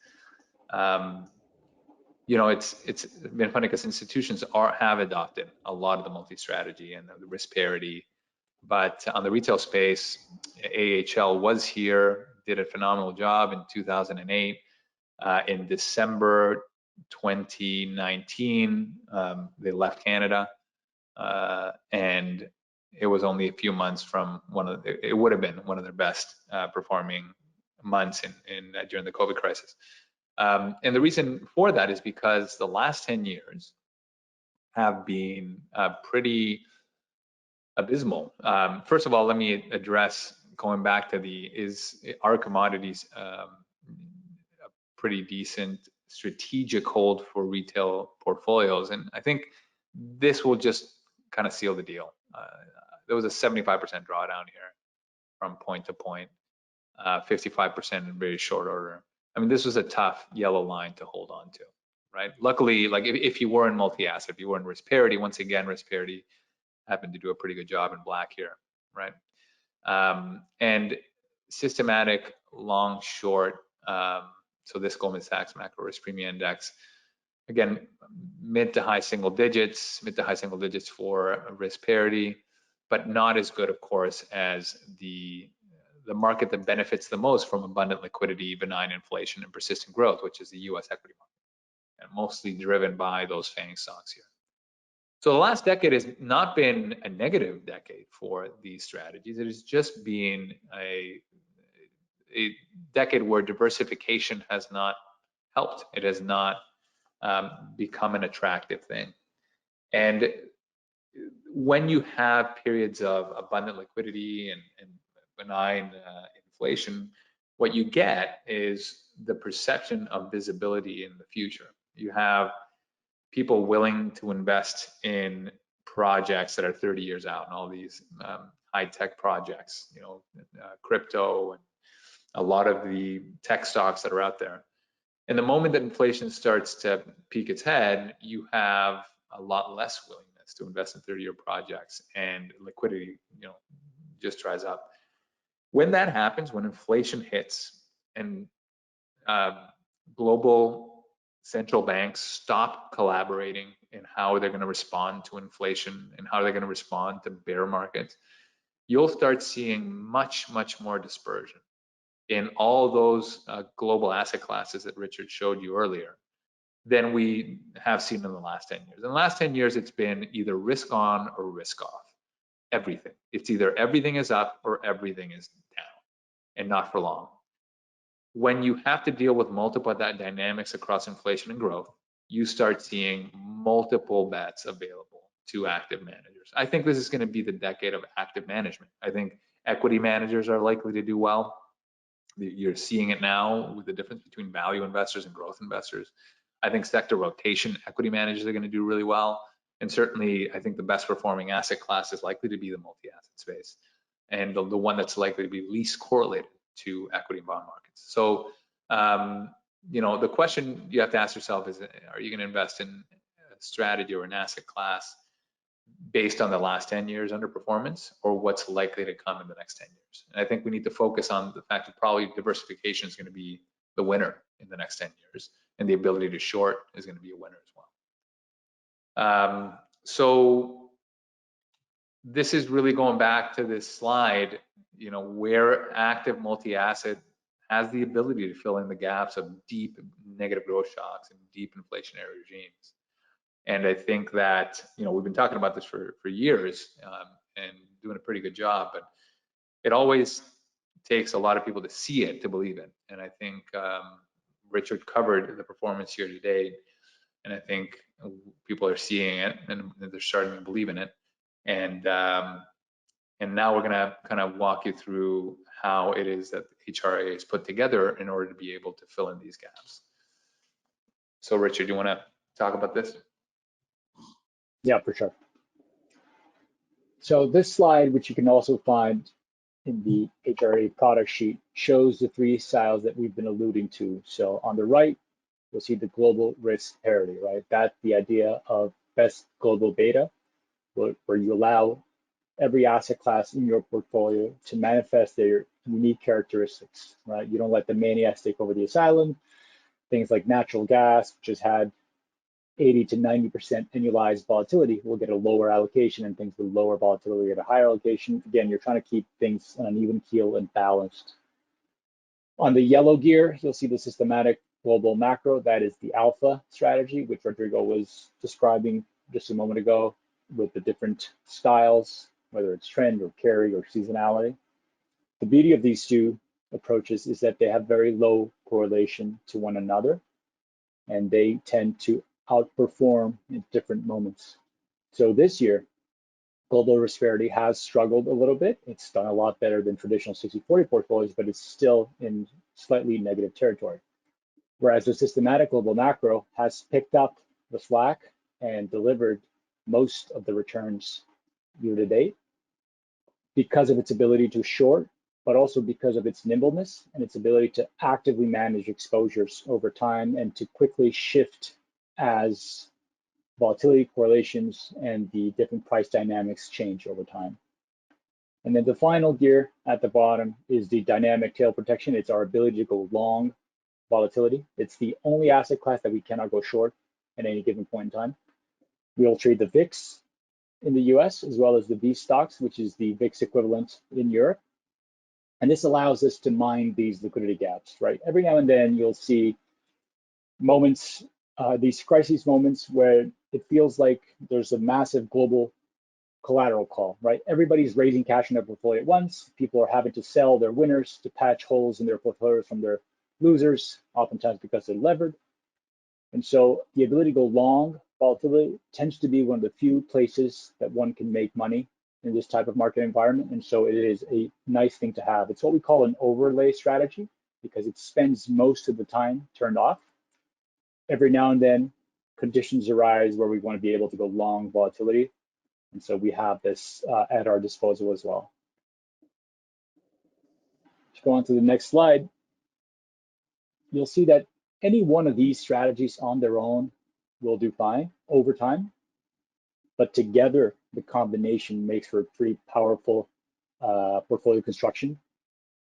You know, it's been funny because institutions have adopted a lot of the multi-strategy and the risk parity, but on the retail space, AHL was here, did a phenomenal job in 2008. In December 2019, they left Canada, and it was only a few months from it would have been one of their best performing months during the COVID crisis. And the reason for that is because the last 10 years have been pretty abysmal. First of all, let me address, going back to our commodities a pretty decent strategic hold for retail portfolios, and I think this will just kind of seal the deal. There was a 75% drawdown here from point to point, 55% in very short order. I mean, this was a tough yellow line to hold on to, right? Luckily, like if you were in multi-asset, if you were in risk parity, once again, risk parity happened to do a pretty good job in black here, right? And systematic long short, so this Goldman Sachs macro risk premium index, again, mid to high single digits for risk parity, but not as good, of course, as the market that benefits the most from abundant liquidity, benign inflation, and persistent growth, which is the US equity market, and mostly driven by those FANG stocks here. So the last decade has not been a negative decade for these strategies. It has just been a decade where diversification has not helped. It has not become an attractive thing. And when you have periods of abundant liquidity and benign inflation, what you get is the perception of visibility in the future. You have people willing to invest in projects that are 30 years out, and all these high-tech projects, you know, crypto and a lot of the tech stocks that are out there. And the moment that inflation starts to peek its head, you have a lot less willingness to invest in 30-year projects, and liquidity, you know, just dries up. When that happens, when inflation hits and global central banks stop collaborating in how they're going to respond to inflation and how they're going to respond to bear markets, you'll start seeing much more dispersion in all those global asset classes that Richard showed you earlier than we have seen in the last 10 years. In the last 10 years, it's been either risk on or risk off. Everything. It's either everything is up or everything is down, and not for long. When you have to deal with multiple dynamics across inflation and growth, you start seeing multiple bets available to active managers. I think this is going to be the decade of active management. I think equity managers are likely to do well. You're seeing it now with the difference between value investors and growth investors. I think sector rotation equity managers are going to do really well. And certainly, I think the best performing asset class is likely to be the multi-asset space, and the one that's likely to be least correlated to equity and bond markets. So, you know, the question you have to ask yourself is, are you going to invest in a strategy or an asset class based on the last 10 years underperformance, or what's likely to come in the next 10 years? And I think we need to focus on the fact that probably diversification is going to be the winner in the next 10 years, and the ability to short is going to be a winner as well. So this is really going back to this slide, you know, where active multi-asset has the ability to fill in the gaps of deep negative growth shocks and deep inflationary regimes. And I think that, you know, we've been talking about this for years and doing a pretty good job, but it always takes a lot of people to see it to believe it. And I think Richard covered the performance here today, and I think people are seeing it and they're starting to believe in it. And now we're going to kind of walk you through how it is that HRAA is put together in order to be able to fill in these gaps. So Richard, do you want to talk about this? Yeah, for sure. So this slide, which you can also find in the HRA product sheet shows the three styles that we've been alluding to. So on the right, you'll see the global risk parity, right? That's the idea of best global beta, where you allow every asset class in your portfolio to manifest their unique characteristics, right? You don't let the maniacs take over the asylum. Things like natural gas, which has had 80 to 90% annualized volatility, will get a lower allocation, and things with lower volatility get a higher allocation. Again, you're trying to keep things on an even keel and balanced. On the yellow gear, you'll see the systematic global macro. That is the alpha strategy, which Rodrigo was describing just a moment ago, with the different styles, whether it's trend or carry or seasonality. The beauty of these two approaches is that they have very low correlation to one another, and they tend to outperform in different moments. So this year, global risk parity has struggled a little bit. It's done a lot better than traditional 60-40 portfolios, but it's still in slightly negative territory. Whereas the systematic global macro has picked up the slack and delivered most of the returns year to date because of its ability to short, but also because of its nimbleness and its ability to actively manage exposures over time and to quickly shift as volatility correlations and the different price dynamics change over time. And then the final gear at the bottom is the dynamic tail protection. It's our ability to go long volatility. It's the only asset class that we cannot go short at any given point in time. We'll trade the VIX in the US as well as the V stocks, which is the VIX equivalent in Europe. And this allows us to mine these liquidity gaps, right? Every now and then you'll see moments, these crisis moments where it feels like there's a massive global collateral call, right? Everybody's raising cash in their portfolio at once. People are having to sell their winners to patch holes in their portfolios from their losers, oftentimes because they're levered. And so the ability to go long volatility tends to be one of the few places that one can make money in this type of market environment. And so it is a nice thing to have. It's what we call an overlay strategy because it spends most of the time turned off. Every now and then, conditions arise where we want to be able to go long volatility. And so we have this at our disposal as well. Let's go on to the next slide. You'll see that any one of these strategies on their own will do fine over time, but together the combination makes for a pretty powerful portfolio construction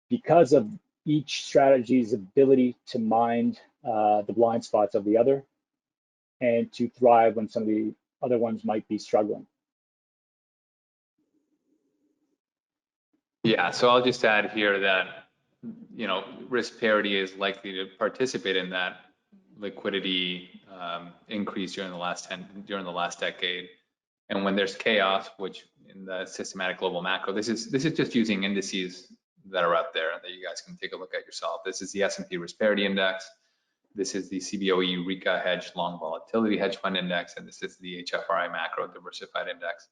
because of each strategy's ability to mind the blind spots of the other and to thrive when some of the other ones might be struggling. Yeah, so I'll just add here that, you know, risk parity is likely to participate in that liquidity increase during the last decade. And when there's chaos, which in the systematic global macro, this is just using indices that are out there that you guys can take a look at yourself. This is the S&P Risk Parity Index. This is the CBOE Eureka Hedge Long Volatility Hedge Fund Index, and this is the HRAA Macro Diversified Index.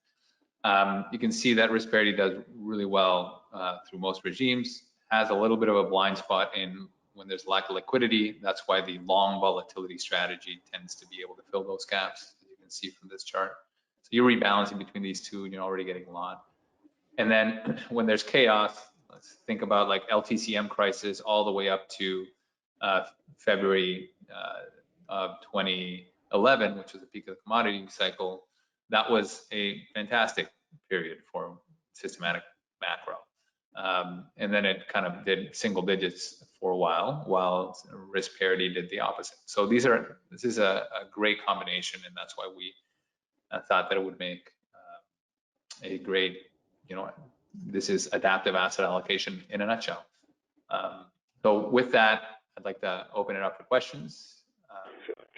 You can see that risk parity does really well through most regimes, has a little bit of a blind spot in when there's lack of liquidity. That's why the long volatility strategy tends to be able to fill those gaps, as you can see from this chart. So you're rebalancing between these two and you're already getting a lot. And then when there's chaos, let's think about like LTCM crisis all the way up to February of 2011, which was the peak of the commodity cycle. That was a fantastic period for systematic macro. And then it kind of did single digits for a while risk parity did the opposite. So this is a great combination, and that's why we thought that it would make a great, you know, this is adaptive asset allocation in a nutshell. So with that, I'd like to open it up for questions.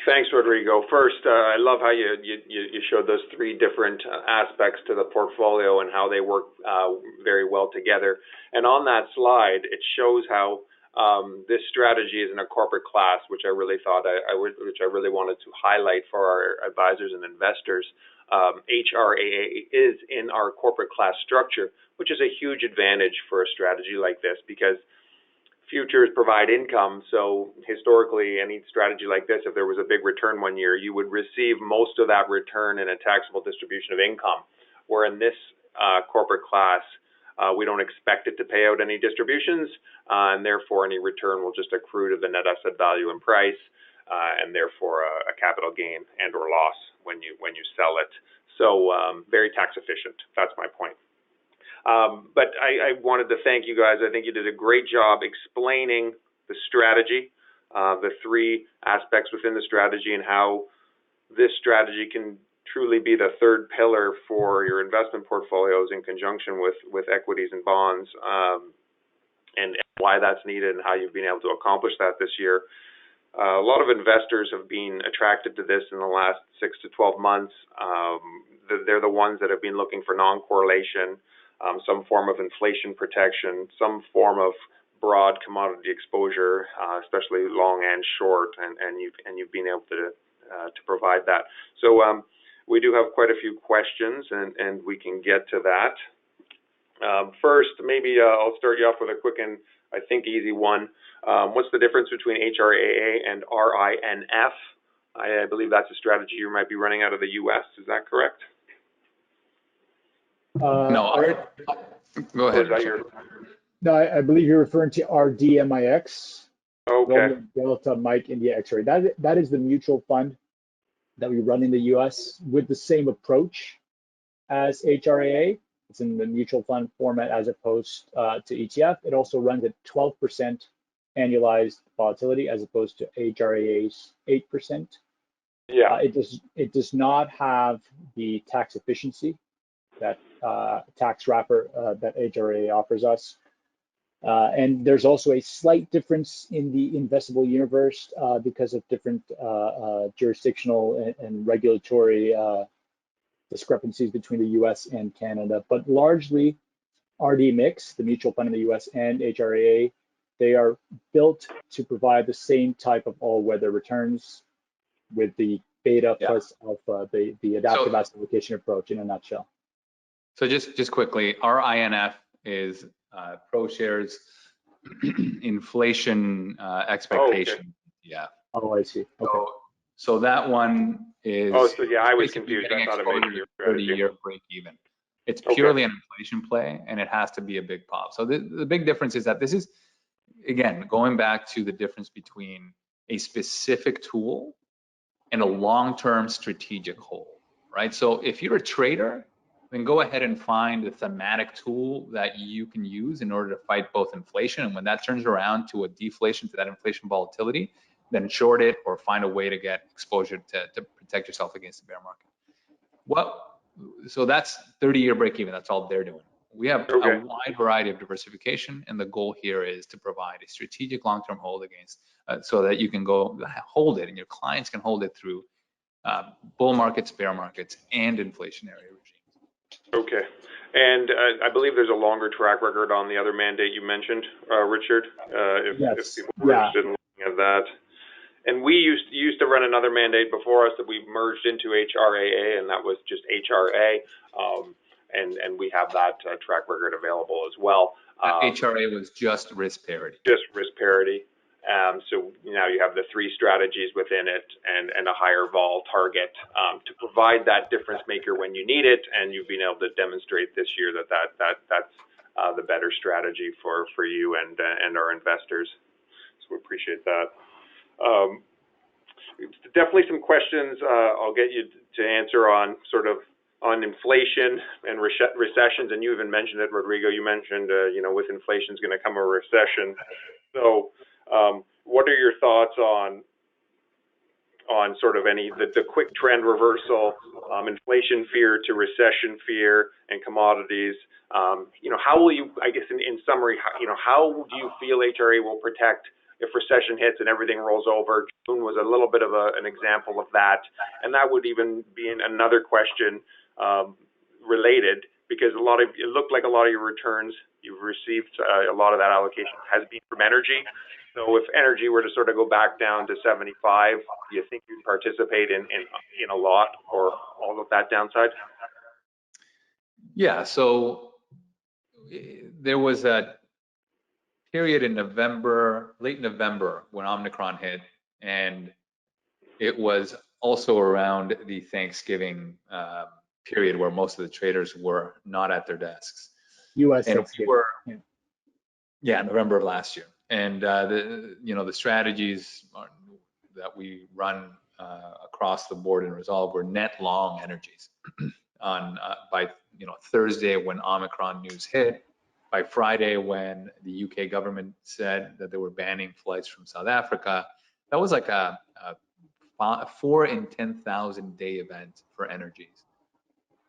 Thanks, Rodrigo. First, I love how you showed those three different aspects to the portfolio and how they work very well together. And on that slide, it shows how this strategy is in a corporate class, which I really thought which I really wanted to highlight for our advisors and investors. HRAA is in our corporate class structure, which is a huge advantage for a strategy like this because futures provide income. So historically, any strategy like this, if there was a big return one year, you would receive most of that return in a taxable distribution of income. Where in this corporate class, We don't expect it to pay out any distributions, and therefore any return will just accrue to the net asset value and price, and therefore a capital gain and or loss when you sell it. So very tax efficient. That's my point. But I wanted to thank you guys. I think you did a great job explaining the strategy, the three aspects within the strategy, and how this strategy can truly be the third pillar for your investment portfolios in conjunction with equities and bonds, and why that's needed and how you've been able to accomplish that this year. A lot of investors have been attracted to this in the last 6 to 12 months. They're the ones that have been looking for non-correlation, some form of inflation protection, some form of broad commodity exposure, especially long and short, and you've been able to provide that. So we do have quite a few questions, and we can get to that. First, maybe I'll start you off with a quick and I think easy one. What's the difference between HRAA and RINF? I believe that's a strategy you might be running out of the U.S. Is that correct? No, go ahead. No, I believe you're referring to RDMIX. Okay. Romeo Delta Mike India X-ray. That is the mutual fund that we run in the U.S. with the same approach as HRAA. It's in the mutual fund format as opposed to ETF. It also runs at 12% annualized volatility as opposed to HRAA's 8%. Yeah. It does not have the tax efficiency that tax wrapper that HRAA offers us. And there's also a slight difference in the investable universe because of different jurisdictional and regulatory discrepancies between the US and Canada. But largely, RD Mix, the mutual fund in the US, and HRAA, they are built to provide the same type of all-weather returns with the beta plus alpha, the adaptive asset allocation approach in a nutshell. So just quickly, RINF is ProShares inflation expectation. Oh, okay. Yeah. Oh, I see. Okay. So that one is. Oh, so yeah, I was confused. I thought it made your 30-year break even. It's Okay. purely an inflation play, and it has to be a big pop. So the big difference is that this is, again, going back to the difference between a specific tool and a long-term strategic hold, right? So if you're a trader, then go ahead and find a thematic tool that you can use in order to fight both inflation. And when that turns around to a deflation, to that inflation volatility, then short it or find a way to get exposure to protect yourself against the bear market. So that's 30-year break even. That's all they're doing. We have a wide variety of diversification, and the goal here is to provide a strategic long-term hold against, so that you can go hold it, and your clients can hold it through bull markets, bear markets, and inflationary regimes. Okay. And I believe there's a longer track record on the other mandate you mentioned, Richard, if people were interested in looking at that. And we used to run another mandate before us that we merged into HRAA, and that was just HRA. And we have that track record available as well. HRA was just risk parity. Just risk parity. So now you have the three strategies within it and a higher vol target to provide that difference maker when you need it, and you've been able to demonstrate this year that's the better strategy for you and our investors. So we appreciate that. Definitely some questions I'll get you to answer on sort of on inflation and recessions, and you even mentioned it, Rodrigo. You mentioned with inflation is going to come a recession. So what are your thoughts on sort of the quick trend reversal, inflation fear to recession fear and commodities? How will you, I guess in summary, how do you feel HRA will protect if recession hits and everything rolls over? June was a little bit of an example of that. And that would even be another question related, because it looked like a lot of your returns you've received, a lot of that allocation has been from energy. So if energy were to sort of go back down to 75, do you think you'd participate in a lot or all of that downside? Yeah, so there was a period in November, late November, when Omicron hit, and it was also around the Thanksgiving period where most of the traders were not at their desks. U.S. And we Thanksgiving. were, Yeah. yeah, November of last year. And the strategies that we run across the board in ReSolve were net long energies. On by Thursday when Omicron news hit, by Friday when the UK government said that they were banning flights from South Africa, that was like a 4 in 10,000 day event for energies.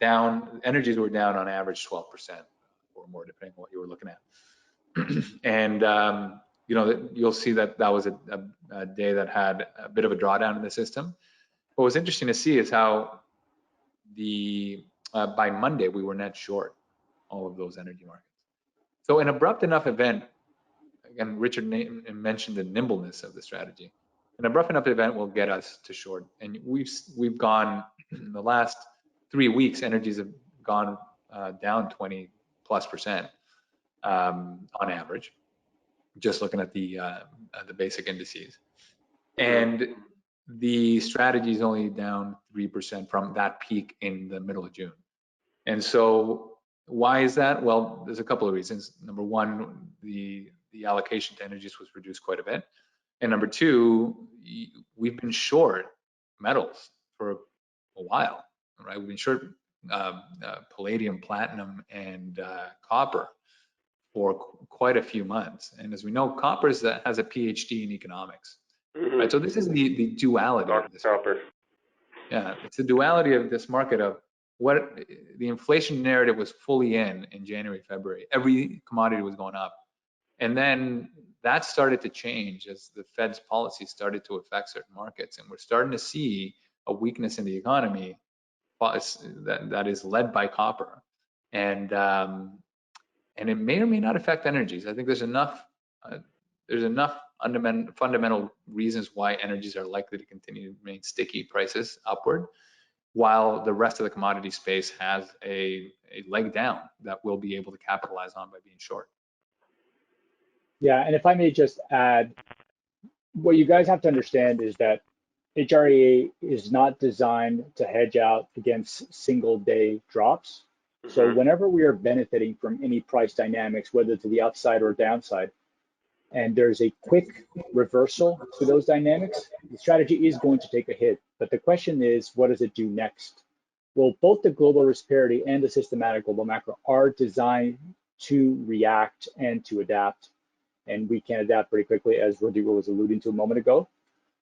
Energies were down on average 12% or more, depending on what you were looking at. And you'll see that was a day that had a bit of a drawdown in the system. What was interesting to see is how by Monday we were net short all of those energy markets. So an abrupt enough event, again, Richard mentioned the nimbleness of the strategy. An abrupt enough event will get us to short, and we've gone in the last 3 weeks. Energies have gone down 20+% on average, just looking at the basic indices, and the strategy is only down 3% from that peak in the middle of June. And so why is that? Well, there's a couple of reasons. Number one, the allocation to energies was reduced quite a bit. And number two, we've been short metals for a while, right? We've been short palladium, platinum, and copper for quite a few months. And as we know, copper has a PhD in economics, right? So this is the duality of this. Copper. Yeah, it's the duality of this market of what the inflation narrative was fully in January, February. Every commodity was going up. And then that started to change as the Fed's policy started to affect certain markets. And we're starting to see a weakness in the economy that is led by copper. And it may or may not affect energies. I think there's enough fundamental reasons why energies are likely to continue to remain sticky prices upward, while the rest of the commodity space has a leg down that we'll be able to capitalize on by being short. Yeah, and if I may just add, what you guys have to understand is that HRAA is not designed to hedge out against single day drops. So whenever we are benefiting from any price dynamics, whether to the upside or downside, and there's a quick reversal to those dynamics, the strategy is going to take a hit. But the question is, what does it do next? Well, both the global risk parity and the systematic global macro are designed to react and to adapt. And we can adapt pretty quickly, as Rodrigo was alluding to a moment ago.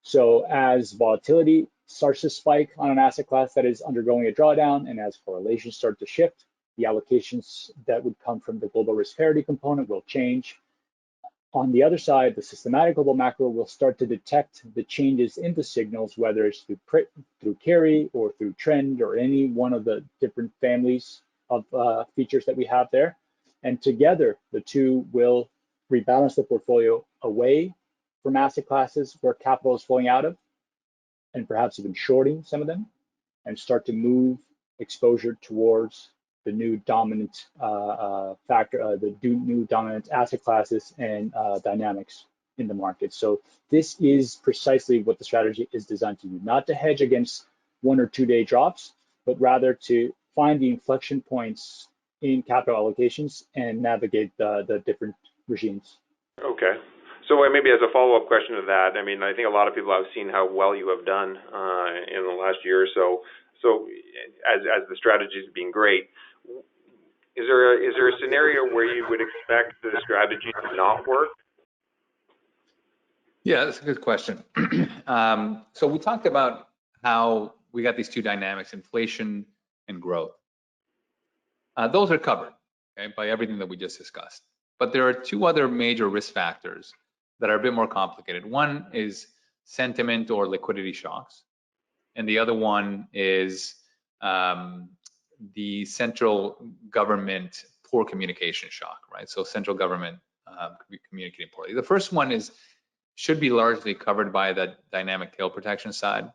So as volatility starts to spike on an asset class that is undergoing a drawdown, and as correlations start to shift, the allocations that would come from the global risk parity component will change. On the other side, the systematic global macro will start to detect the changes in the signals, whether it's through carry or through trend or any one of the different families of features that we have there. And together, the two will rebalance the portfolio away from asset classes where capital is flowing out of, and perhaps even shorting some of them, and start to move exposure towards the new dominant new dominant asset classes and dynamics in the market. So this is precisely what the strategy is designed to do, not to hedge against 1 or 2 day drops, but rather to find the inflection points in capital allocations and navigate the different regimes. Okay. So maybe as a follow-up question to that, I mean, I think a lot of people have seen how well you have done in the last year or so. So as the strategy has been great, is there a scenario where you would expect the strategy to not work? Yeah, that's a good question. So we talked about how we got these two dynamics, inflation and growth. Those are covered, okay, by everything that we just discussed. But there are two other major risk factors that are a bit more complicated. One is sentiment or liquidity shocks, and the other one is the central government poor communication shock, right? So central government communicating poorly. The first one should be largely covered by the dynamic tail protection side.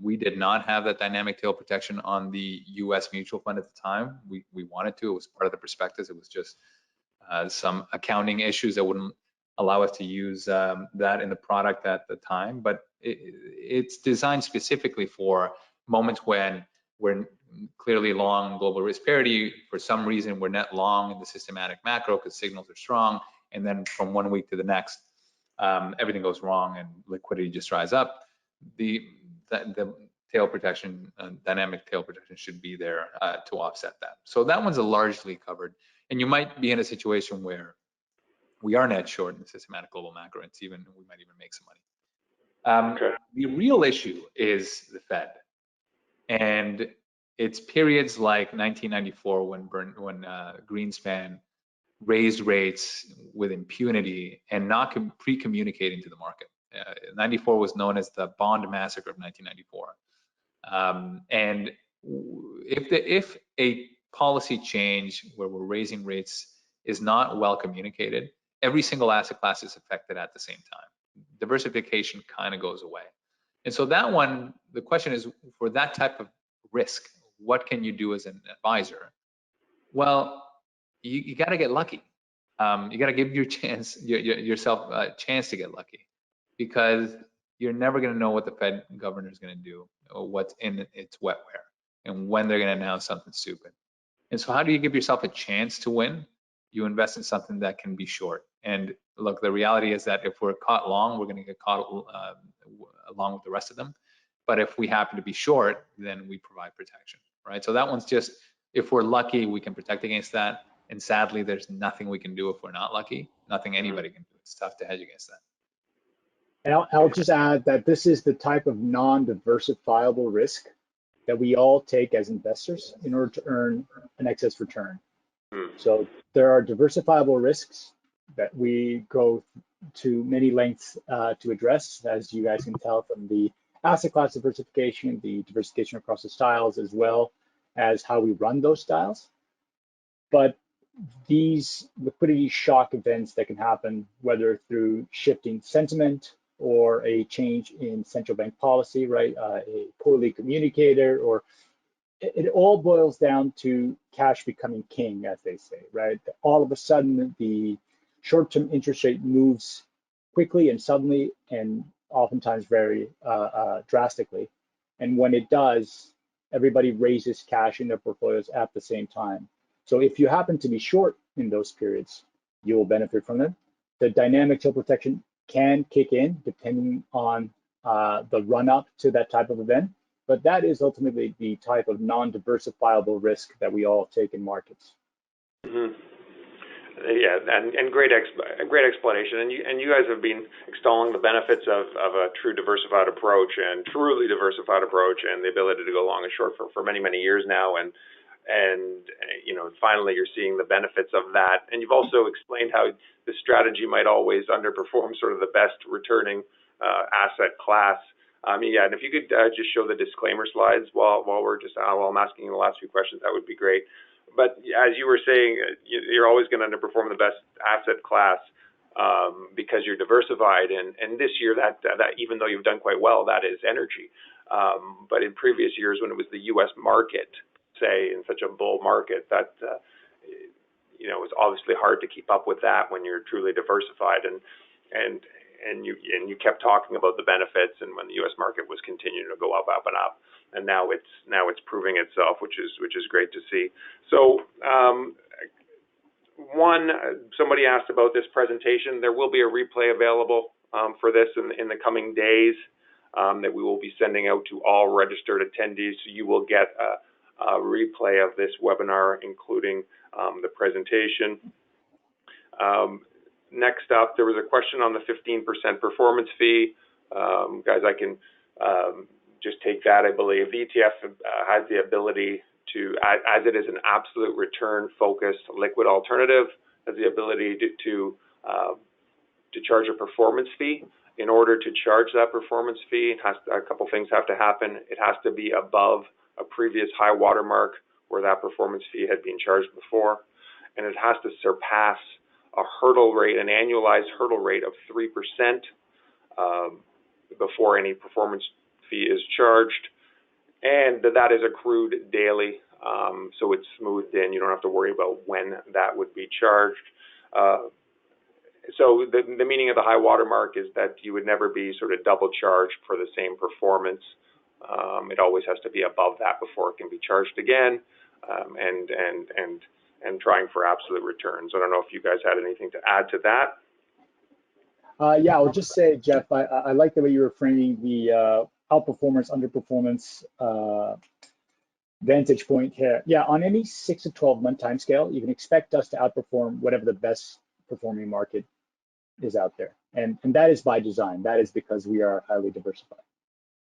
We did not have that dynamic tail protection on the U.S. mutual fund at the time. We wanted to. It was part of the prospectus. It was just some accounting issues that wouldn't allow us to use that in the product at the time. But it's designed specifically for moments when clearly long global risk parity. For some reason, we're net long in the systematic macro because signals are strong. And then from one week to the next, everything goes wrong and liquidity just dries up. The tail protection, dynamic tail protection should be there to offset that. So that one's largely covered. And you might be in a situation where we are net short in the systematic global macro. We might even make some money. Okay. The real issue is the Fed. And it's periods like 1994 when Greenspan raised rates with impunity and not pre-communicating to the market. 94 was known as the bond massacre of 1994. And if a policy change where we're raising rates is not well communicated, every single asset class is affected at the same time. Diversification kind of goes away. And so that one, the question is, for that type of risk, what can you do as an advisor? Well, you got to get lucky. You got to give yourself a chance to get lucky, because you're never going to know what the Fed governor is going to do, or what's in its wetware, and when they're going to announce something stupid. And so how do you give yourself a chance to win? You invest in something that can be short. And look, the reality is that if we're caught long, we're going to get caught along with the rest of them. But if we happen to be short, then we provide protection, right? So that one's just, if we're lucky, we can protect against that. And sadly, there's nothing we can do if we're not lucky. Nothing anybody can do. It's tough to hedge against that. And I'll just add that this is the type of non-diversifiable risk that we all take as investors in order to earn an excess return. So there are diversifiable risks that we go to many lengths to address, as you guys can tell from the asset class diversification, the diversification across the styles, as well as how we run those styles. But these liquidity shock events that can happen, whether through shifting sentiment or a change in central bank policy, right, a poorly communicated, or it all boils down to cash becoming king, as they say, right? All of a sudden, the short-term interest rate moves quickly and suddenly, and oftentimes very drastically. And when it does, everybody raises cash in their portfolios at the same time. So if you happen to be short in those periods, you will benefit from them. The dynamic tail protection can kick in depending on the run-up to that type of event. But that is ultimately the type of non-diversifiable risk that we all take in markets. Mm-hmm. Yeah, and great explanation. And you guys have been extolling the benefits of a true diversified approach and truly diversified approach, and the ability to go long and short for many, many years now. And you know, finally you're seeing the benefits of that. And you've also explained how the strategy might always underperform sort of the best returning asset class. Yeah, and if you could just show the disclaimer slides while I'm asking you the last few questions, that would be great. But as you were saying, you're always going to underperform the best asset class because you're diversified. And this year, that even though you've done quite well, that is energy. But in previous years, when it was the U.S. market, say in such a bull market, that you know, it was obviously hard to keep up with that when you're truly diversified. And you kept talking about the benefits, and when the U.S. market was continuing to go up and up, and now it's proving itself, which is great to see. So somebody asked about this presentation. There will be a replay available for this in the coming days that we will be sending out to all registered attendees. So you will get a replay of this webinar, including the presentation. Next up, there was a question on the 15% performance fee. Guys, I can just take that. I believe the ETF has the ability to, as it is an absolute return-focused liquid alternative, has the ability to charge a performance fee. In order to charge that performance fee, a couple things have to happen. It has to be above a previous high watermark where that performance fee had been charged before, and it has to surpass a hurdle rate, an annualized hurdle rate of 3% before any performance fee is charged, and that is accrued daily, so it's smoothed in. You don't have to worry about when that would be charged. So the meaning of the high watermark is that you would never be sort of double charged for the same performance It always has to be above that before it can be charged again, and trying for absolute returns. I don't know if you guys had anything to add to that. Yeah, I'll just say, Jeff, I like the way you were framing the outperformance, underperformance vantage point here. Yeah, on any 6 to 12 month time scale, you can expect us to outperform whatever the best performing market is out there. And that is by design. That is because we are highly diversified.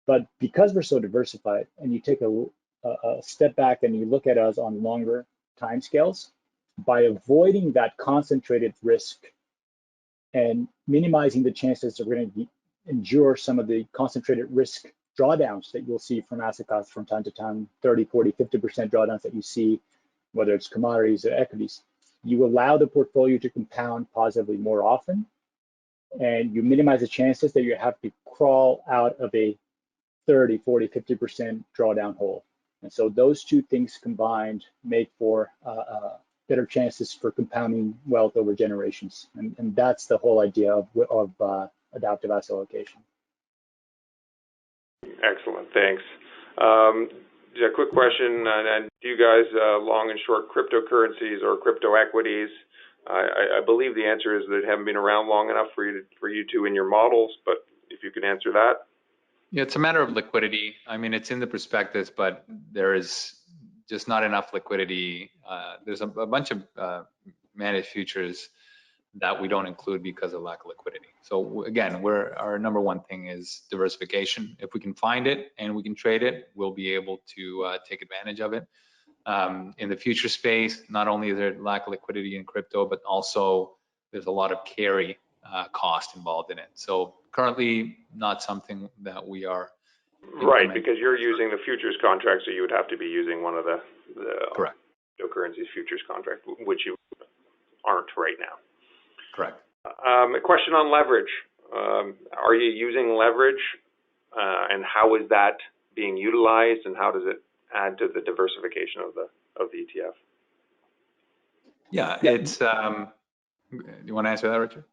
But because we're so diversified, and you take a step back and you look at us on longer time scales, by avoiding that concentrated risk and minimizing the chances that we're going to endure some of the concentrated risk drawdowns that you'll see from asset classes from time to time, 30, 40, 50% drawdowns that you see, whether it's commodities or equities, you allow the portfolio to compound positively more often, and you minimize the chances that you have to crawl out of a 30, 40, 50% drawdown hole. And so those two things combined make for better chances for compounding wealth over generations. And that's the whole idea of adaptive asset allocation. Excellent, thanks. A quick question, and do you guys long and short cryptocurrencies or crypto equities? I believe the answer is that they haven't been around long enough for you to in your models, but if you can answer that. Yeah, it's a matter of liquidity. I mean, it's in the prospectus, but there is just not enough liquidity. There's a bunch of managed futures that we don't include because of lack of liquidity. So again, our number one thing is diversification. If we can find it and we can trade it, we'll be able to take advantage of it. In the future space, not only is there lack of liquidity in crypto, but also there's a lot of carry cost involved in it. So currently not something that we are right, because you're using the futures contract, so you would have to be using one of the correct cryptocurrencies futures contract, which you aren't right now. Correct. A question on leverage. Are you using leverage, and how is that being utilized, and how does it add to the diversification of the ETF? Yeah, it's. You want to answer that, Richard?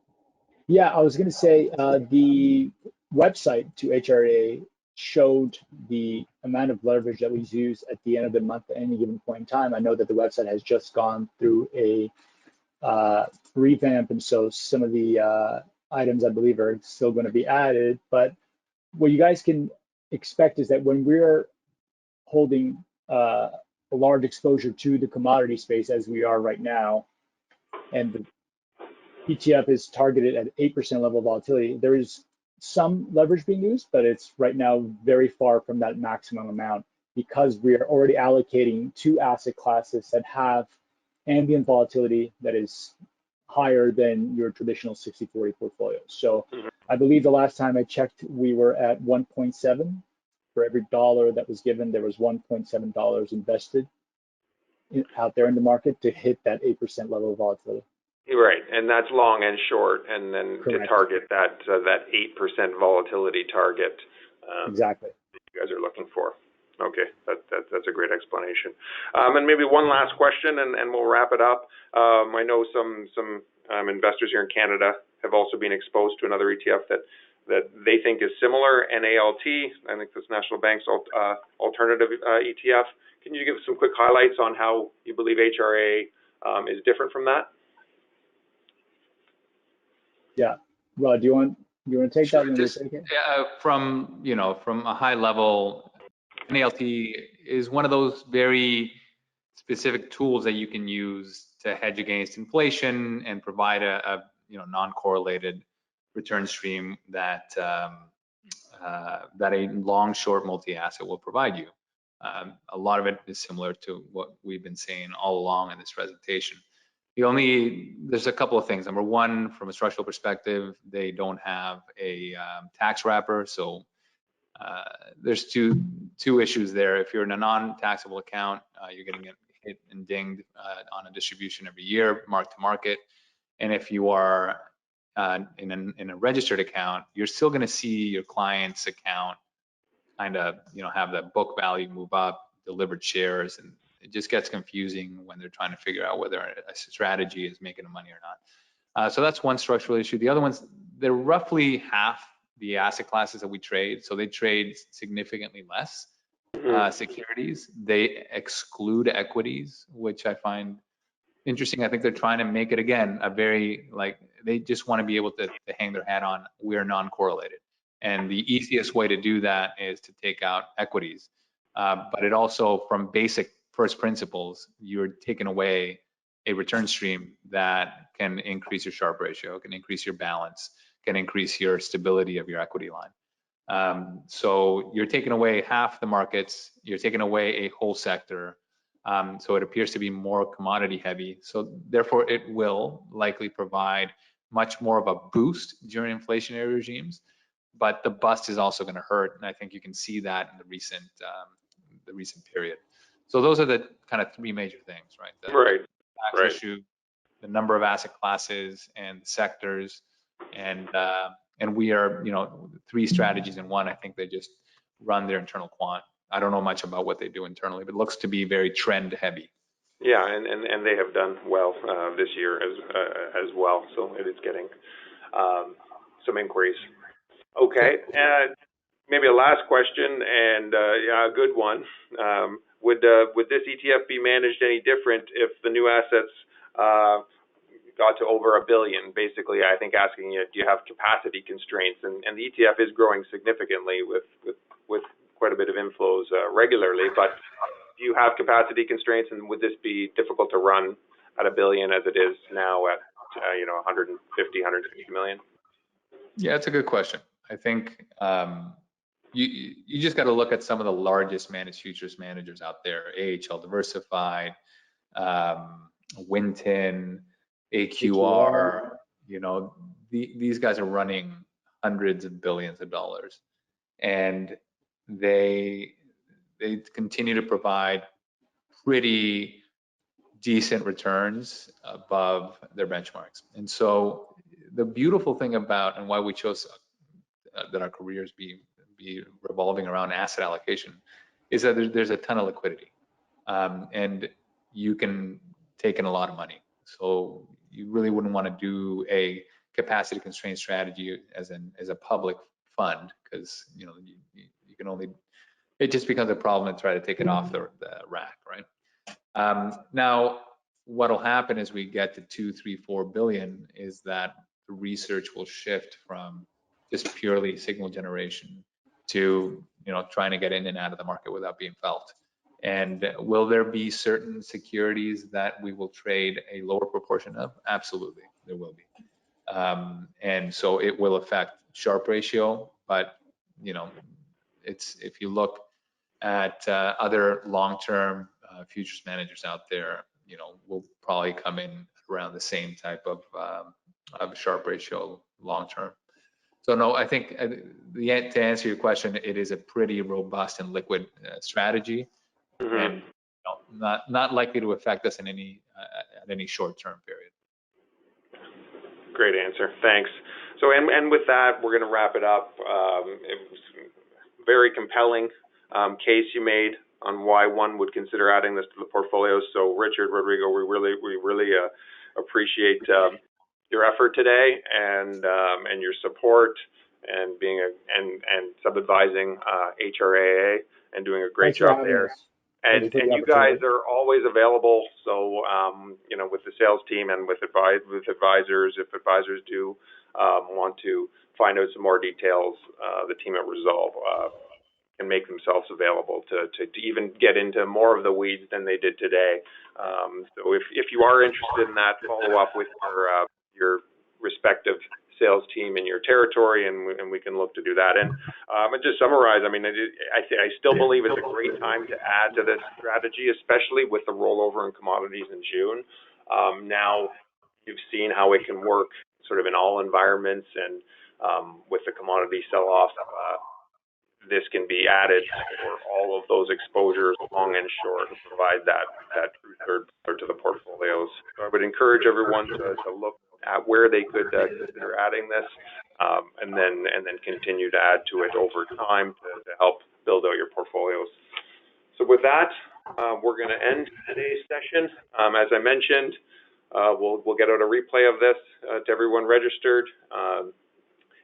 Yeah, I was going to say the website to HRAA showed the amount of leverage that was used at the end of the month at any given point in time. I know that the website has just gone through a revamp, and so some of the items I believe are still going to be added. But what you guys can expect is that when we're holding a large exposure to the commodity space as we are right now, and the ETF is targeted at 8% level of volatility, there is some leverage being used, but it's right now very far from that maximum amount because we are already allocating to asset classes that have ambient volatility that is higher than your traditional 60-40 portfolio. So I believe the last time I checked, we were at 1.7. For every dollar that was given, there was $1.7 invested out there in the market to hit that 8% level of volatility. Right, and that's long and short, and then correct. To target that 8% volatility target. Exactly. That you guys are looking for. Okay, that's a great explanation. And maybe one last question, and we'll wrap it up. I know some investors here in Canada have also been exposed to another ETF that they think is similar, NALT. I think that's National Bank's alternative ETF. Can you give us some quick highlights on how you believe HRAA is different from that? Yeah, Rod, do you want to take sure, that? just, from a high level, NALT is one of those very specific tools that you can use to hedge against inflation and provide a non-correlated return stream that that a long short multi-asset will provide you. A lot of it is similar to what we've been saying all along in this presentation. There's a couple of things. Number one, from a structural perspective, they don't have a tax wrapper, so there's two issues there. If you're in a non-taxable account, you're getting hit and dinged on a distribution every year, mark to market. And if you are in a registered account, you're still going to see your client's account kind of have that book value move up, delivered shares, and it just gets confusing when they're trying to figure out whether a strategy is making money or not. So that's one structural issue. The other one's they're roughly half the asset classes that we trade. So they trade significantly less securities. They exclude equities, which I find interesting. I think they're trying to make it, again, a very, like, they just want to be able to hang their hat on, we're non-correlated. And the easiest way to do that is to take out equities. But it also, from basic first principles, you're taking away a return stream that can increase your Sharpe ratio, can increase your balance, can increase your stability of your equity line. So you're taking away half the markets, you're taking away a whole sector. So it appears to be more commodity heavy. So therefore it will likely provide much more of a boost during inflationary regimes, but the bust is also going to hurt. And I think you can see that in the recent period. So those are the kind of three major things, right? The tax issue, the number of asset classes and sectors, and we are, three strategies in one. I think they just run their internal quant. I don't know much about what they do internally, but it looks to be very trend heavy. Yeah, and they have done well this year as well. So it is getting some inquiries. Okay, maybe a last question, and yeah, a good one. Would this ETF be managed any different if the new assets got to over $1 billion? Basically, I think asking you, do you have capacity constraints? And the ETF is growing significantly with quite a bit of inflows regularly, but do you have capacity constraints, and would this be difficult to run at $1 billion as it is now at 150, 160 million? Yeah, it's a good question. I think you just got to look at some of the largest managed futures managers out there: AHL Diversified, Winton, AQR. These guys are running hundreds of billions of dollars, and they continue to provide pretty decent returns above their benchmarks. And so the beautiful thing about, and why we chose that our careers be revolving around asset allocation, is that there's a ton of liquidity, and you can take in a lot of money. So you really wouldn't want to do a capacity constraint strategy as a public fund, because you can only, it just becomes a problem to try to take it off the rack, right? Now, what'll happen as we get to 2, 3, 4 billion is that the research will shift from just purely signal generation to trying to get in and out of the market without being felt. And will there be certain securities that we will trade a lower proportion of? Absolutely, there will be. And so it will affect Sharpe ratio, but if you look at other long-term futures managers out there, will probably come in around the same type of Sharpe ratio long-term. So no, I think to answer your question, it is a pretty robust and liquid strategy, and not likely to affect us in at any short-term period. Great answer, thanks. So and with that, we're going to wrap it up. It was a very compelling case you made on why one would consider adding this to the portfolio. So Richard, Rodrigo, we really appreciate your effort today and your support and being and sub-advising HRAA and doing a great job there. And you guys are always available. So with the sales team and with advisors, if advisors do want to find out some more details, the team at ReSolve can make themselves available to even get into more of the weeds than they did today. So if you are interested in that, follow up with your respective sales team in your territory, and we can look to do that. And just summarize, I still believe it's a great time to add to this strategy, especially with the rollover in commodities in June. Now you've seen how it can work sort of in all environments, and with the commodity sell-off, this can be added for all of those exposures, long and short, to provide that true third pillar to the portfolios. So I would encourage everyone to look at where they could consider adding this, and then continue to add to it over time to help build out your portfolios. So with that, we're going to end today's session. As I mentioned, we'll get out a replay of this to everyone registered.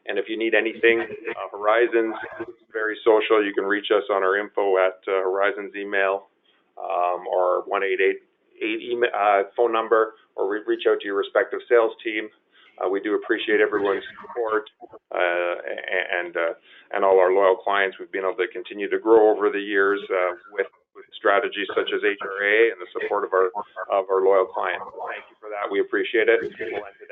And if you need anything, Horizons, very social. You can reach us on our info at Horizons email or 1-888 email, phone number, or reach out to your respective sales team. We do appreciate everyone's support and all our loyal clients. We've been able to continue to grow over the years with strategies such as HRAA and the support of our loyal clients. Thank you for that. We appreciate it. We'll end